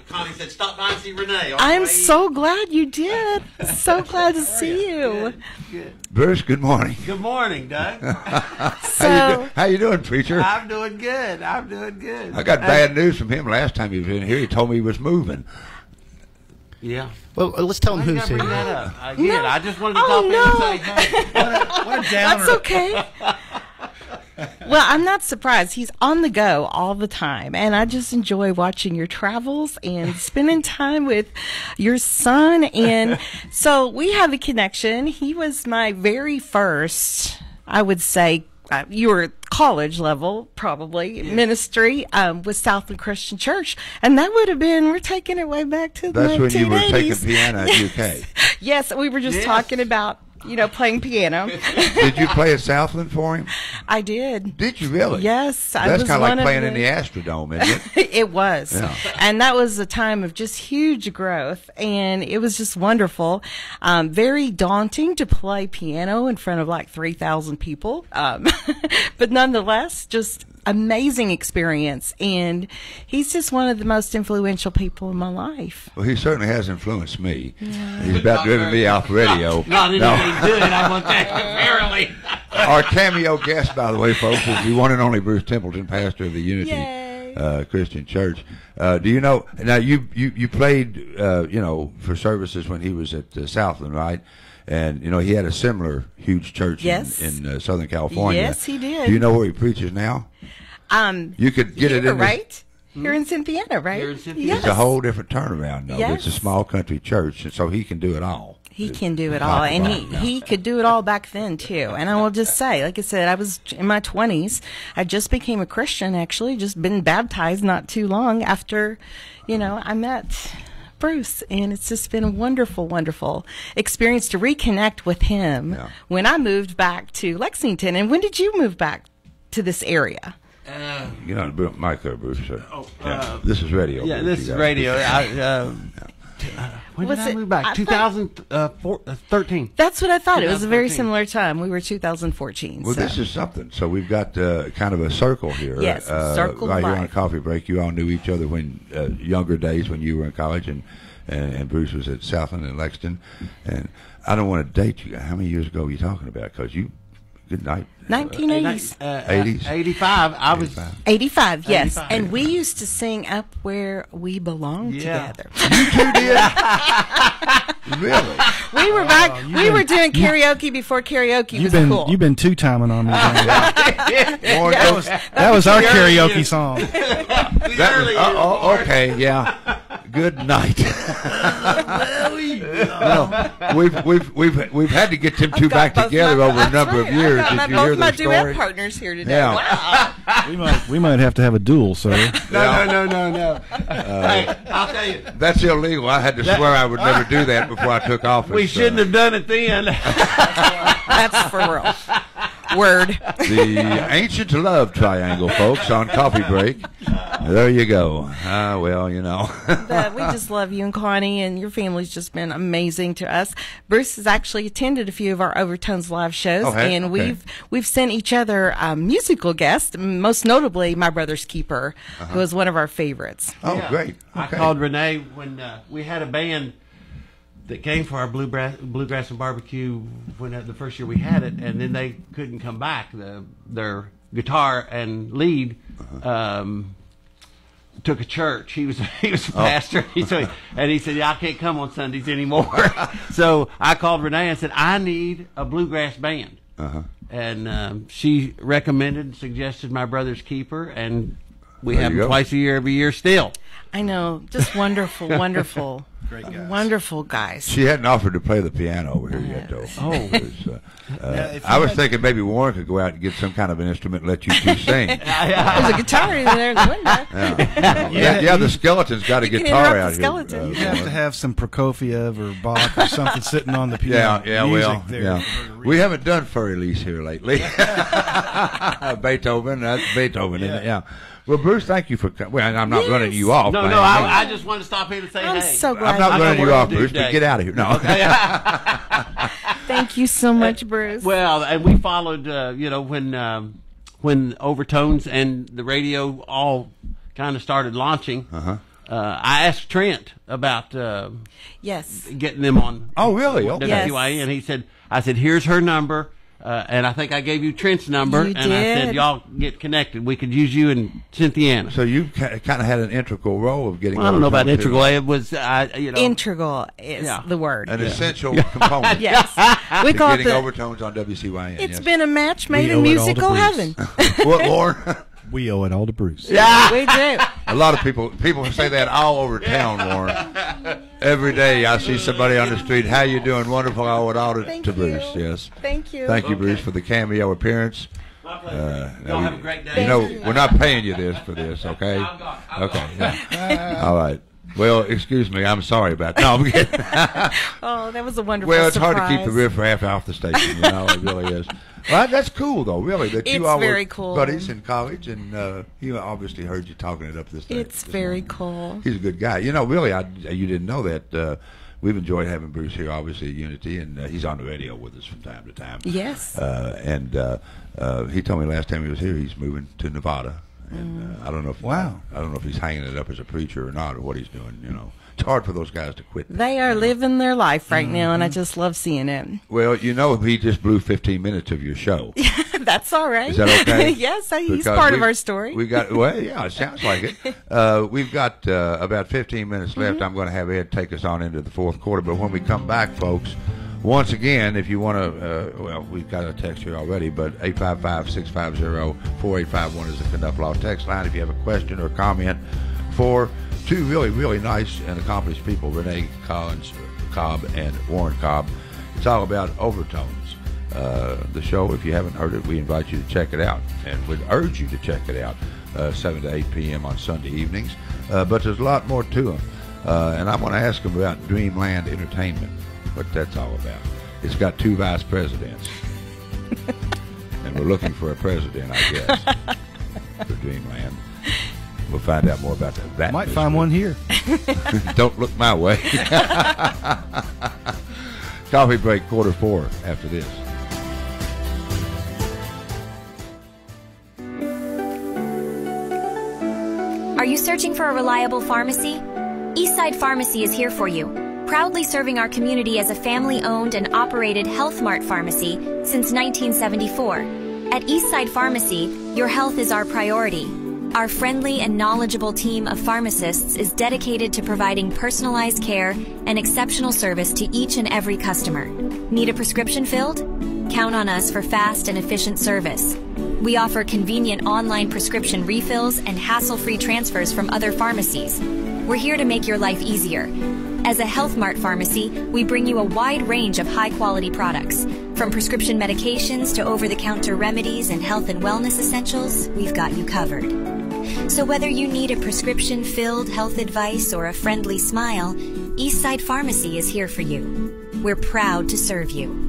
Connie said, stop by and see Renee. I'm so glad you did. So glad to see you. Good. Bruce, good morning. Good morning, Doug. How you doing, preacher? I'm doing good. I got bad news from him last time he was in here. He told me he was moving. Yeah. Well, let's tell him who's here. Bring that up. I did. I just wanted to talk to him and say, hey, what a downer. That's okay. Well, I'm not surprised. He's on the go all the time, and I just enjoy watching your travels and spending time with your son. And so we have a connection. He was my very first, I would say, you were college level, probably, ministry with Southland Christian Church. And that would have been, we're taking it way back to the 1980s. That's when you were taking piano at UK. Yes, we were just talking about, playing piano. Did you play at Southland for him? I did. Did you really? Yes. That's kind of like playing in the Astrodome, isn't it? It was. Yeah. And that was a time of just huge growth, and it was just wonderful. Very daunting to play piano in front of like 3,000 people. But nonetheless, just amazing experience, and he's just one of the most influential people in my life. Well, he certainly has influenced me. Yeah. He's about driven me off radio. Not anything good, I want that, apparently. Our cameo guest, by the way, folks, is the one and only Bruce Templeton, pastor of the Unity Christian Church. Do you know, now you played, for services when he was at Southland, right? And, he had a similar huge church in Southern California. Yes, he did. Do you know where he preaches now? You could get it in right? Here in Cynthiana, right? Here in Cynthiana. It's a whole different turnaround, though. Yes. It's a small country church, and so he can do it all. He can do it all, and he could do it all back then, too. And I will just say, like I said, I was in my 20s. I just became a Christian, actually, just been baptized not too long after, I met Bruce, and it's just been a wonderful, wonderful experience to reconnect with him when I moved back to Lexington. And when did you move back to this area? Get on the mic there, Bruce. This is radio. Yeah, Bruce, this is radio. When did I move back? 2013. That's what I thought. It was a very similar time. We were 2014. Well, this is something. So we've got kind of a circle here. Yes, circle right life. Here on a coffee break. You all knew each other when younger days when you were in college, and Bruce was at Southland and Lexington. And I don't want to date you. How many years ago are you talking about? Because you, good night. 1980s. 80s? 85. I was 85, yes. 85. And we used to sing Up Where We Belong together. You two did? Really? We were we were doing karaoke before karaoke was cool. You've been two-timing on me. That was our karaoke song. Okay, yeah. Good night. No, we've had to get them two back together over a number of years. Did you hear my their duet story? partners here today. Yeah. Wow. We might have to have a duel, sir. No. Hey, I'll tell you. That's illegal. I had to swear I would never do that before I took office. We shouldn't have done it then. That's for real. Word. The ancient love triangle, folks, on Coffee Break. There you go. Well, you know. But we just love you and Connie, and your family's just been amazing to us. Bruce has actually attended a few of our Overtones live shows, and okay. we've sent each other musical guests, most notably My Brother's Keeper, who was one of our favorites. Oh, yeah. Great. I called Renee when we had a band that came for our bluegrass and barbecue when the first year we had it, and then they couldn't come back. Their guitar and lead took a church. He was a pastor. He said, "Yeah, I can't come on Sundays anymore." So I called Renee and said, "I need a bluegrass band." And she recommended and suggested My Brother's Keeper, and we have them twice a year, every year still. I know, just wonderful, wonderful. Great guys. Wonderful guys. She hadn't offered to play the piano over here yet, though. I was thinking maybe Warren could go out and get some kind of an instrument and let you two sing. There's a guitar in there in the window. Yeah, the skeleton's got a guitar out here. You have to have some Prokofiev or Bach or something sitting on the piano. Yeah. We haven't done Furry Lease here lately. Beethoven, that's Beethoven, isn't it? Yeah. Well, Bruce, thank you for coming. Well, I'm not running you off. No, I just want to stop here to say, I'm so glad. I'm not running you off, Bruce, but get out of here. No. Thank you so much, Bruce. Well, and we followed, when Overtones and the radio all kind of started launching. I asked Trent about getting them on. Oh, really? Okay. WCYN, and he said, I said, here's her number. And I think I gave you Trent's number, I said, y'all get connected. We could use you in Cynthiana. So you kind of had an integral role of getting. Well, I don't know about integral. It was, integral is the word. An essential component. Yes, we call getting it Overtones on WCYN. It's been a match made in musical heaven. What, Lauren? We owe it all to Bruce. Yeah, we do. A lot of people say that all over town, Warren. Every day I see somebody on the street. How you doing? Wonderful. I owe it all to Bruce. Yes. Thank you. Thank you, Bruce, for the cameo appearance. Y'all have a great day. You know, we're not paying you for this, okay? Okay. Yeah. All right. Well, excuse me. I'm sorry about that. No, I'm kidding. Oh, that was a wonderful Well, it's surprise. hard to keep the riff-raff off the station. You know, it really is. Well, that's cool, though, really. That you all were cool. buddies in college, and he obviously heard you talking it up this day. It's very cool. He's a good guy. You know, really, you didn't know that. We've enjoyed having Bruce here, obviously, at Unity, and he's on the radio with us from time to time. Yes. And he told me last time he was here, he's moving to Nevada. And I don't know if I don't know if he's hanging it up as a preacher or not, or what he's doing. You know, it's hard for those guys to quit. They are living their life right now, and I just love seeing it. Well, you know, he just blew 15 minutes of your show. That's all right. Is that okay? Yes, he's part of our story. We got it sounds like it. We've got about 15 minutes left. I'm going to have Ed take us on into the fourth quarter, but when we come back, folks. Once again, if you want to, we've got a text here already, but 855-650-4851 is the Knuff Law text line. If you have a question or comment for two really, really nice and accomplished people, Renee Cobb and Warren Cobb, it's all about Overtones. The show, if you haven't heard it, we invite you to check it out, and would urge you to check it out, 7 to 8 p.m. on Sunday evenings. But there's a lot more to them, and I want to ask them about Dreamland Entertainment. What that's all about. It's got 2 vice presidents. And we're looking for a president, I guess, for Dreamland. We'll find out more about that. Might find one here. Don't look my way. Coffee break, quarter 4 after this. Are you searching for a reliable pharmacy? Eastside Pharmacy is here for you. Proudly serving our community as a family-owned and operated Health Mart pharmacy since 1974. At Eastside Pharmacy, your health is our priority. Our friendly and knowledgeable team of pharmacists is dedicated to providing personalized care and exceptional service to each and every customer. Need a prescription filled? Count on us for fast and efficient service. We offer convenient online prescription refills and hassle-free transfers from other pharmacies. We're here to make your life easier. As a Health Mart pharmacy, we bring you a wide range of high-quality products. From prescription medications to over-the-counter remedies and health and wellness essentials, we've got you covered. So whether you need a prescription-filled health advice or a friendly smile, Eastside Pharmacy is here for you. We're proud to serve you.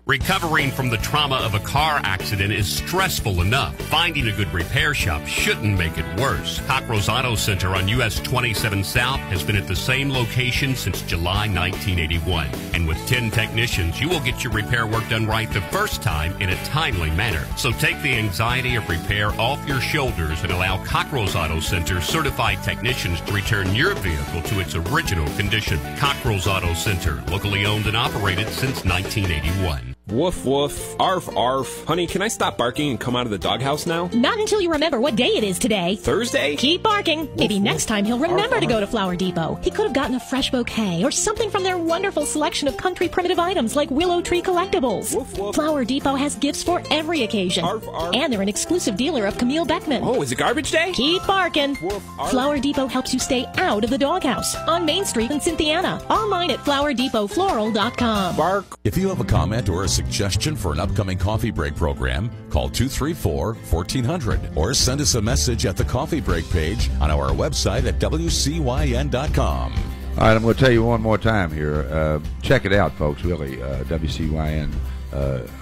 Recovering from the trauma of a car accident is stressful enough. Finding a good repair shop shouldn't make it worse. Cockrell's Auto Center on US 27 South has been at the same location since July 1981. And with 10 technicians, you will get your repair work done right the first time in a timely manner. So take the anxiety of repair off your shoulders and allow Cockrell's Auto Center certified technicians to return your vehicle to its original condition. Cockrell's Auto Center, locally owned and operated since 1981. Woof, woof. Arf, arf. Honey, can I stop barking and come out of the doghouse now? Not until you remember what day it is today. Thursday? Keep barking. Maybe next time he'll remember to go to Flower Depot. He could have gotten a fresh bouquet or something from their wonderful selection of country primitive items like Willow Tree Collectibles. Woof, woof. Flower Depot has gifts for every occasion. Arf, arf. And they're an exclusive dealer of Camille Beckman. Oh, is it garbage day? Keep barking. Woof, arf. Flower Depot helps you stay out of the doghouse on Main Street in Cynthiana. Online at flowerdepotfloral.com. Bark. If you have a comment or a suggestion for an upcoming coffee break program, call 234-1400 or send us a message at the coffee break page on our website at WCYN.com. All right, I'm going to tell you one more time here. Check it out, folks, really. WCYN,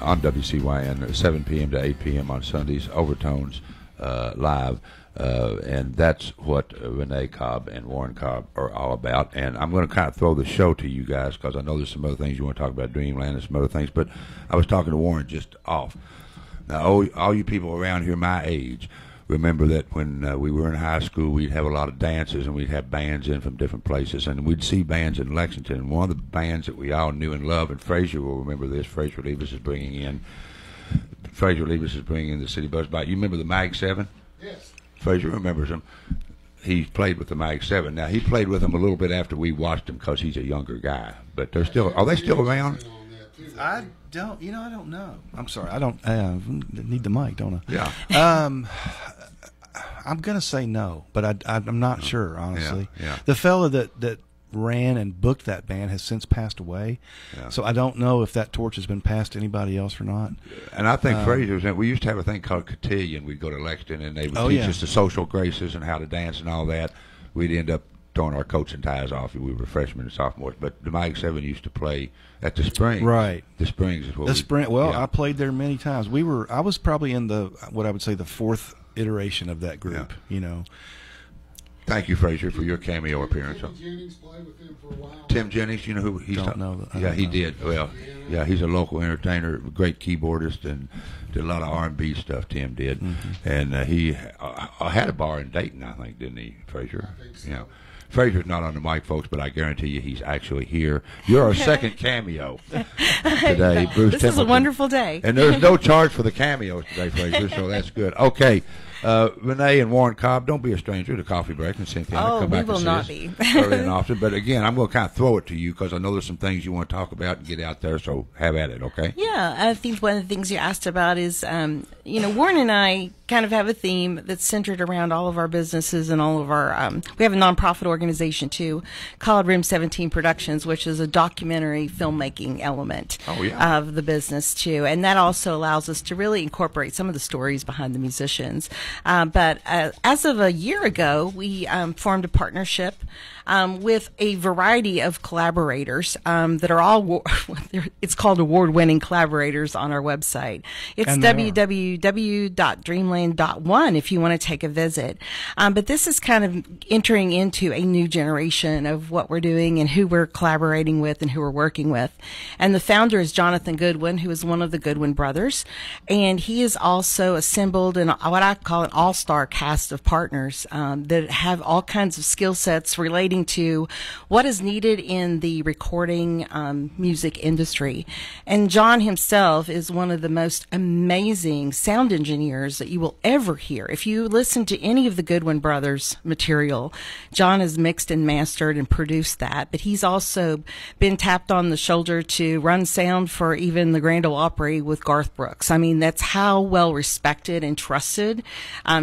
on WCYN, 7 p.m. to 8 p.m. on Sundays, Overtones live. And that's what Renee Cobb and Warren Cobb are all about. And I'm going to kind of throw the show to you guys because I know there's some other things you want to talk about, Dreamland and some other things. But I was talking to Warren just off. Now, all you people around here my age remember that when we were in high school, we'd have a lot of dances and we'd have bands in from different places. And we'd see bands in Lexington. And one of the bands that we all knew and loved, and Frazier will remember this, Frazier Levis is bringing in the City Buzz Bite. You remember the Mag 7? Yes. Frazier remembers him. He played with the Mag 7. Now, he played with them a little bit after we watched him because he's a younger guy. But they're still, are they still around? I don't know. I'm sorry. I don't need the mic, don't I? Yeah. I'm going to say no, but I'm not sure, honestly. Yeah. The fella that ran and booked that band has since passed away. Yeah. So I don't know if that torch has been passed to anybody else or not. And I think Frazier's, we used to have a thing called cotillion. We'd go to Lexington and they would teach us the social graces and how to dance and all that. We'd end up throwing our coats and ties off if we were freshmen and sophomores. But the Mag 7 used to play at the Springs. Right. The Springs is what I played there many times. I was probably in what I would say the fourth iteration of that group, Thank you, Frazier, for your cameo appearance. Tim Jennings played with him for a while. Tim Jennings, you know who he's? Don't know. Yeah, he did. Well, yeah, he's a local entertainer, great keyboardist, and did a lot of R&B stuff. Tim did, and he had a bar in Dayton, I think, didn't he, Frazier? I think so. Yeah. Frazier's not on the mic, folks, but I guarantee you he's actually here. You're our second cameo today, Bruce. This is a wonderful day. And there's no charge for the cameos today, Frazier, so that's good. Okay. Renee and Warren Cobb, don't be a stranger to Coffee Break and Cynthia. Oh, come back we will and not see us be. early and often. But again, I'm going to kind of throw it to you because I know there's some things you want to talk about and get out there. So have at it, okay? Yeah, I think one of the things you asked about is, Warren and I kind of have a theme that's centered around all of our businesses and all of our. We have a nonprofit organization too, called Room 17 Productions, which is a documentary filmmaking element of the business too, and that also allows us to really incorporate some of the stories behind the musicians. But as of a year ago, we formed a partnership with a variety of collaborators that are all, it's called award-winning collaborators on our website. It's www.dreamland.one if you want to take a visit. But this is kind of entering into a new generation of what we're doing and who we're collaborating with and who we're working with. And the founder is Jonathan Goodwin, who is one of the Goodwin brothers. And he is also assembled in what I call an all-star cast of partners that have all kinds of skill sets relating to what is needed in the recording music industry. And John himself is one of the most amazing sound engineers that you will ever hear. If you listen to any of the Goodwin brothers material, John has mixed and mastered and produced that, but he's also been tapped on the shoulder to run sound for even the Grand Ole Opry with Garth Brooks. I mean, that's how well respected and trusted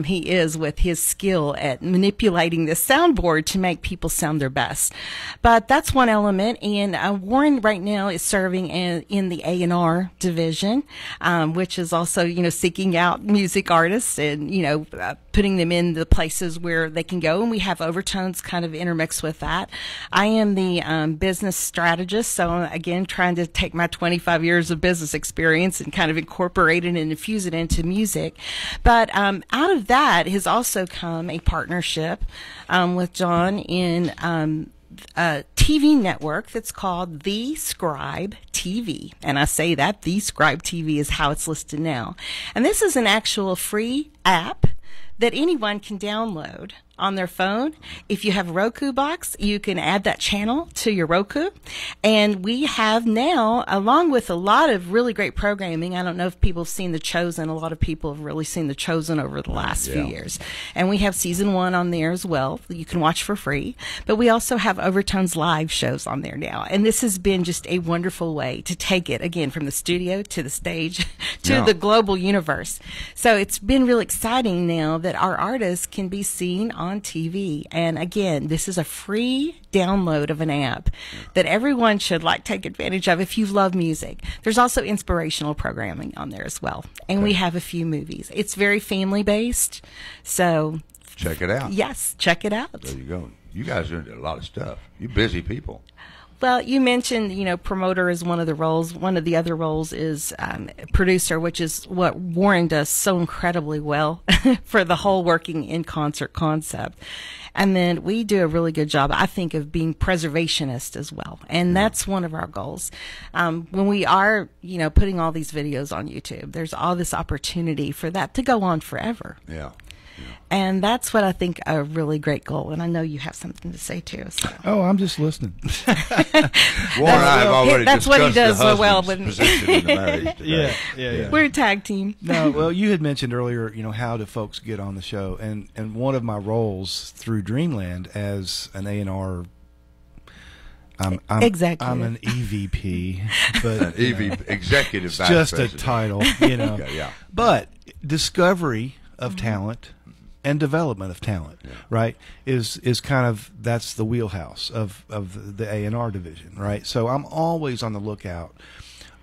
he is with his skill at manipulating the soundboard to make people sound their best. But that's one element, and Warren right now is serving in the A&R division, which is also, seeking out music artists and, putting them in the places where they can go, and we have Overtones kind of intermixed with that. I am the business strategist, so again, trying to take my 25 years of business experience and kind of incorporate it and infuse it into music. But out of that has also come a partnership with John in a TV network that's called The Scribe TV. And I say that The Scribe TV is how it's listed now. And this is an actual free app that anyone can download on their phone. If you have a Roku box, you can add that channel to your Roku. And we have now, along with a lot of really great programming, I don't know if people have seen The Chosen. A lot of people have really seen The Chosen over the last few years. And we have season 1 on there as well. You can watch for free. But we also have Overtones live shows on there now. And this has been just a wonderful way to take it, again, from the studio to the stage to the global universe. So it's been really exciting now that our artists can be seen on TV. And again, this is a free download of an app that everyone should take advantage of if you love music. There's also inspirational programming on there as well. And we have a few movies. It's very family based. So check it out. Yes, check it out. There you go. You guys are into a lot of stuff. You're busy people. Well, you mentioned, promoter is one of the roles. One of the other roles is producer, which is what Warren does so incredibly well for the whole working in concert concept. And then we do a really good job, I think, of being preservationist as well. And that's one of our goals. When we are, putting all these videos on YouTube, there's all this opportunity for that to go on forever. Yeah. And that's what I think a really great goal. And I know you have something to say too. So. Oh, I'm just listening. Warren and I have already that's what he does so well. Position in the marriage today. Yeah. We're a tag team. No, well, you had mentioned earlier, how do folks get on the show? And one of my roles through Dreamland as an A&R, I'm an EVP, but an EVP, executive vice just president. a title, Okay, yeah. But discovery of talent and development of talent, right, is kind of, that's the wheelhouse of the A&R division, right? So I'm always on the lookout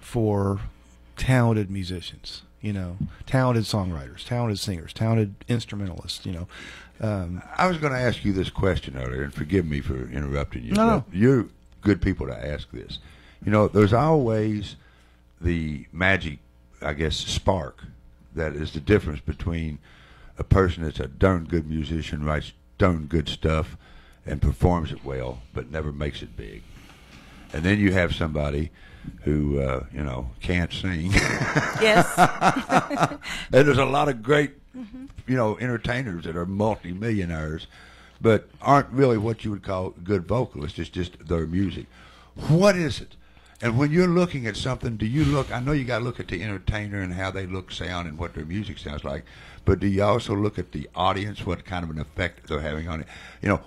for talented musicians, talented songwriters, talented singers, talented instrumentalists, I was going to ask you this question earlier, and forgive me for interrupting you. No. But you're good people to ask this. There's always the magic, I guess, spark that is the difference between a person that's a darn good musician, writes darn good stuff, and performs it well, but never makes it big. And then you have somebody who, can't sing. Yes. And there's a lot of great, entertainers that are multi-millionaires, but aren't really what you would call good vocalists. It's just their music. What is it? And when you're looking at something, do you look, I know you got to look at the entertainer and how they look, sound, and what their music sounds like, but do you also look at the audience, what kind of an effect they're having on it?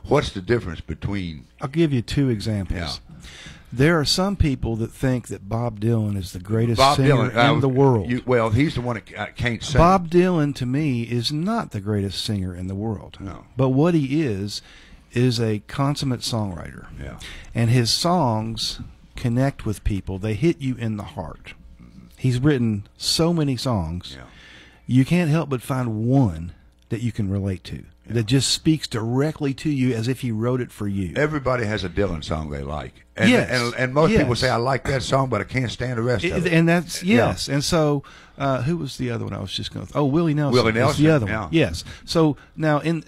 What's the difference between... I'll give you 2 examples. Yeah. There are some people that think that Bob Dylan is the greatest singer in the world. He's the one that can't sing. Bob Dylan, to me, is not the greatest singer in the world. No. But what he is a consummate songwriter. Yeah. And his songs connect with people. They hit you in the heart. He's written so many songs. Yeah. You can't help but find one that you can relate to, that just speaks directly to you as if he wrote it for you. Everybody has a Dylan song they like. And, yes. and most people say, I like that song, but I can't stand the rest of it. And that's, yes. Yeah. And so, who was the other one I was just going to... Oh, Willie Nelson. Willie Nelson, the other one. Yes. So, now, in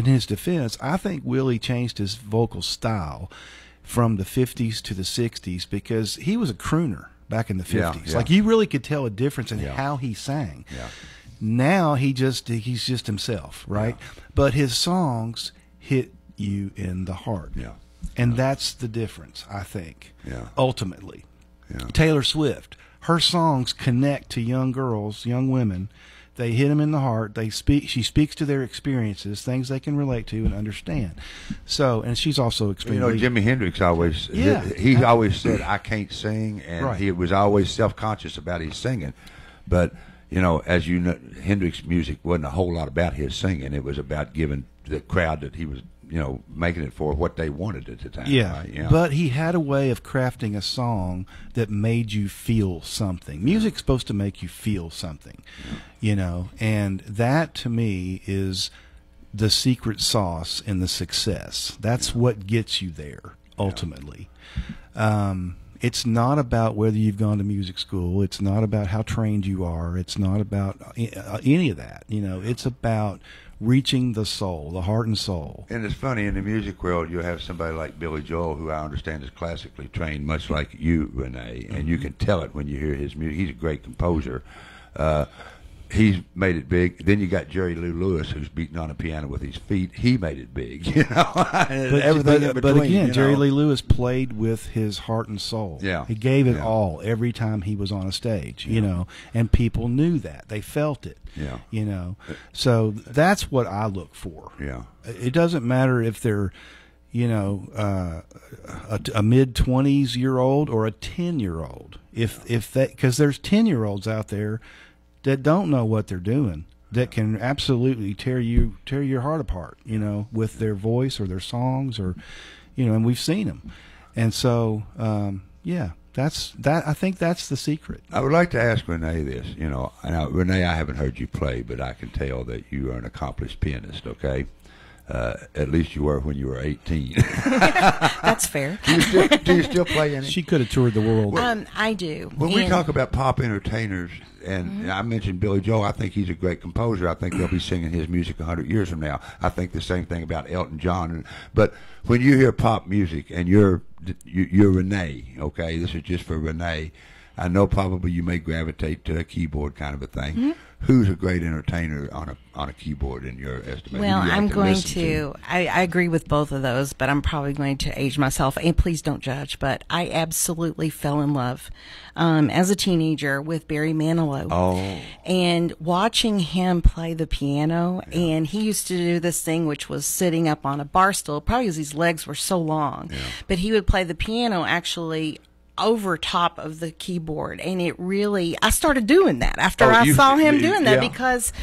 his defense, I think Willie changed his vocal style from the 50s to the 60s because he was a crooner back in the 50s. Yeah. Like, you really could tell a difference in how he sang. Yeah. Now he's just himself, right? Yeah. But his songs hit you in the heart. Yeah. And that's the difference, I think. Yeah. Ultimately. Yeah. Taylor Swift, her songs connect to young girls, young women. They hit them in the heart. She speaks to their experiences, things they can relate to and understand. So, and she's also extremely... Jimi Hendrix always, he always said, I can't sing, and he was always self-conscious about his singing. But, you know, as you know, Hendrix music wasn't a whole lot about his singing. It was about giving the crowd that he was, you know, making it for what they wanted at the time. Yeah, right? Yeah. But he had a way of crafting a song that made you feel something. Music's supposed to make you feel something, you know, and that to me is the secret sauce in the success. That's what gets you there ultimately. It's not about whether you've gone to music school. It's not about how trained you are. It's not about any of that. You know, it's about reaching the soul, the heart and soul. And it's funny, in the music world, you have somebody like Billy Joel, who I understand is classically trained, much like you, Renee, and you can tell it when you hear his music. He's a great composer. He's made it big. Then you got Jerry Lee Lewis, who's beating on a piano with his feet. He made it big, you know. But again, Jerry Lee Lewis played with his heart and soul. Yeah, he gave it all every time he was on a stage, you know, and people knew that. They felt it. Yeah, you know. So that's what I look for. Yeah, it doesn't matter if they're, you know, a mid-20s-year-old or a 10-year-old. If that, because there's 10-year-olds out there that don't know what they're doing, that can absolutely tear your heart apart, you know, with their voice or their songs, or, you know, and we've seen them. And so, yeah, I think that's the secret. I would like to ask Renee this, you know. Now, Renee, I haven't heard you play, but I can tell that you are an accomplished pianist, okay? At least you were when you were 18. That's fair. Do you still play any? She could have toured the world. I do. When we talk about pop entertainers, and I mentioned Billy Joel, I think he's a great composer. I think they'll be singing his music 100 years from now. I think the same thing about Elton John. But when you hear pop music and you're Renee, okay, this is just for Renee, I know probably you may gravitate to a keyboard kind of a thing. Mm-hmm. Who's a great entertainer on a keyboard in your estimation? Well, I'm going to I agree with both of those, but I'm probably going to age myself. And please don't judge, but I absolutely fell in love as a teenager with Barry Manilow. Oh. And watching him play the piano, and he used to do this thing which was sitting up on a bar stool, probably because his legs were so long. Yeah. But he would play the piano actually over top of the keyboard, and it really, I started doing that after I saw him doing that, because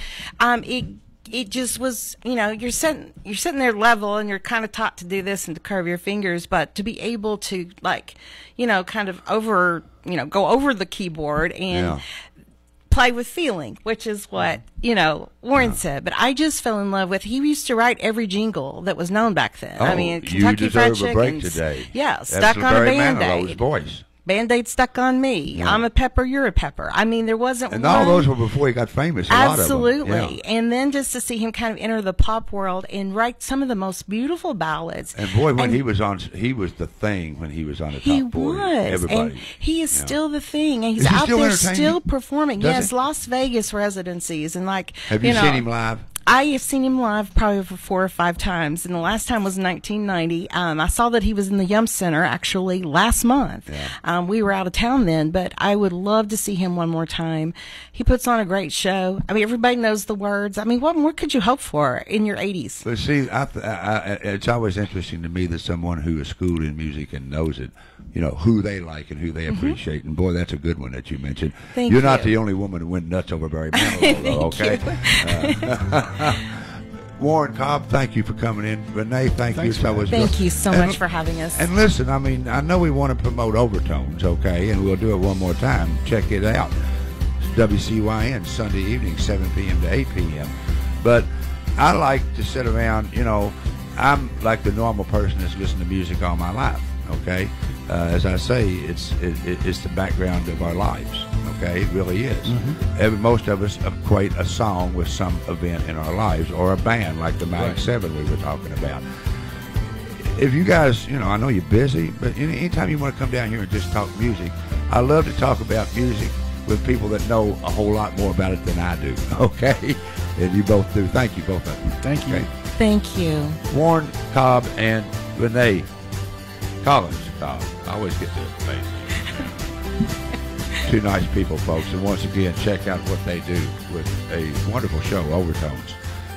it just was, you know, you're sitting there level, and you're kind of taught to do this and to curve your fingers, but to be able to, like, you know, kind of go over the keyboard and play with feeling, which is what, you know, Warren said. But I just fell in love with, he used to write every jingle that was known back then. I mean, Kentucky Fried Chicken. You deserve a break today. Yeah, Stuck on a Band-Aid. Voice. Band-Aid Stuck on Me. Yeah. I'm a pepper, you're a pepper. I mean, there wasn't and one. And all those were before he got famous. Absolutely. A lot of them. Yeah. And then just to see him kind of enter the pop world and write some of the most beautiful ballads. And boy, when he was the thing when he was on the top 40. Everybody. And he is still the thing. And he's out there still performing. Does he? Las Vegas residencies. And like, have you seen him live? I have seen him live probably for 4 or 5 times, and the last time was 1990. I saw that he was in the Yum Center actually last month. Yeah. We were out of town then, but I would love to see him one more time. He puts on a great show. I mean, everybody knows the words. I mean, what more could you hope for in your 80s? But see, it's always interesting to me that someone who is schooled in music and knows it, you know, who they like and who they appreciate. And boy, that's a good one that you mentioned. You're not the only woman who went nuts over Barry Manilow, okay? Warren Cobb, thank you for coming in. Renee, thank you. Thank you so much for having us. And listen, I mean, I know we want to promote Overtones, okay? And we'll do it one more time. Check it out. It's WCYN, Sunday evening, 7 p.m. to 8 p.m. But I like to sit around, you know, I'm like the normal person that's listened to music all my life, okay? As I say, it's the background of our lives. Okay, it really is. Mm-hmm. Most of us equate a song with some event in our lives, or a band like the Mag 7 we were talking about. If you guys, you know, I know you're busy, but anytime you want to come down here and just talk music, I love to talk about music with people that know a whole lot more about it than I do. Okay, and you both do. Thank you, both of you. Thank you. Okay. Thank you. Warren Cobb and Renee Collins Cobb. I always get the name. Two nice people, folks. And once again, check out what they do with a wonderful show, Overtones.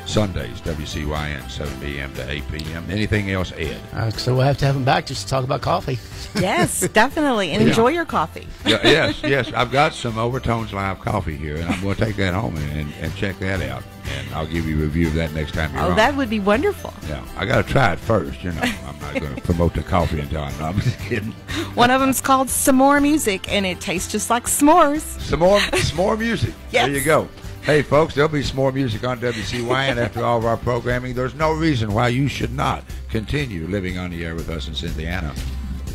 Sundays, WCYN, 7 p.m. to 8 p.m. Anything else, Ed? So we'll have to have him back just to talk about coffee. Yes, definitely. And enjoy your coffee. Yeah, yes. I've got some Overtones Live coffee here, and I'm going to take that home and check that out. And I'll give you a review of that next time you're on. That would be wonderful. Yeah, I got to try it first. I'm not going to promote the coffee until I'm just kidding. One of them's called Some More Music, and it tastes just like s'mores. Some more music. Yes. There you go. Hey, folks, there'll be some more music on WCYN after all of our programming. There's no reason why you should not continue living on the air with us in Cynthiana.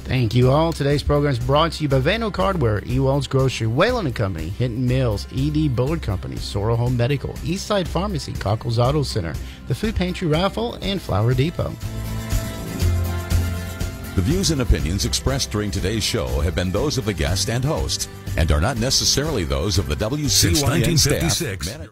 Thank you all. Today's program is brought to you by Van Oak Hardware, Ewald's Grocery, Whalen & Company, Hinton Mills, E.D. Bullard Company, Sorrel Home Medical, Eastside Pharmacy, Cockles Auto Center, the Food Pantry Raffle, and Flour Depot. The views and opinions expressed during today's show have been those of the guest and host and are not necessarily those of the WCYN staff.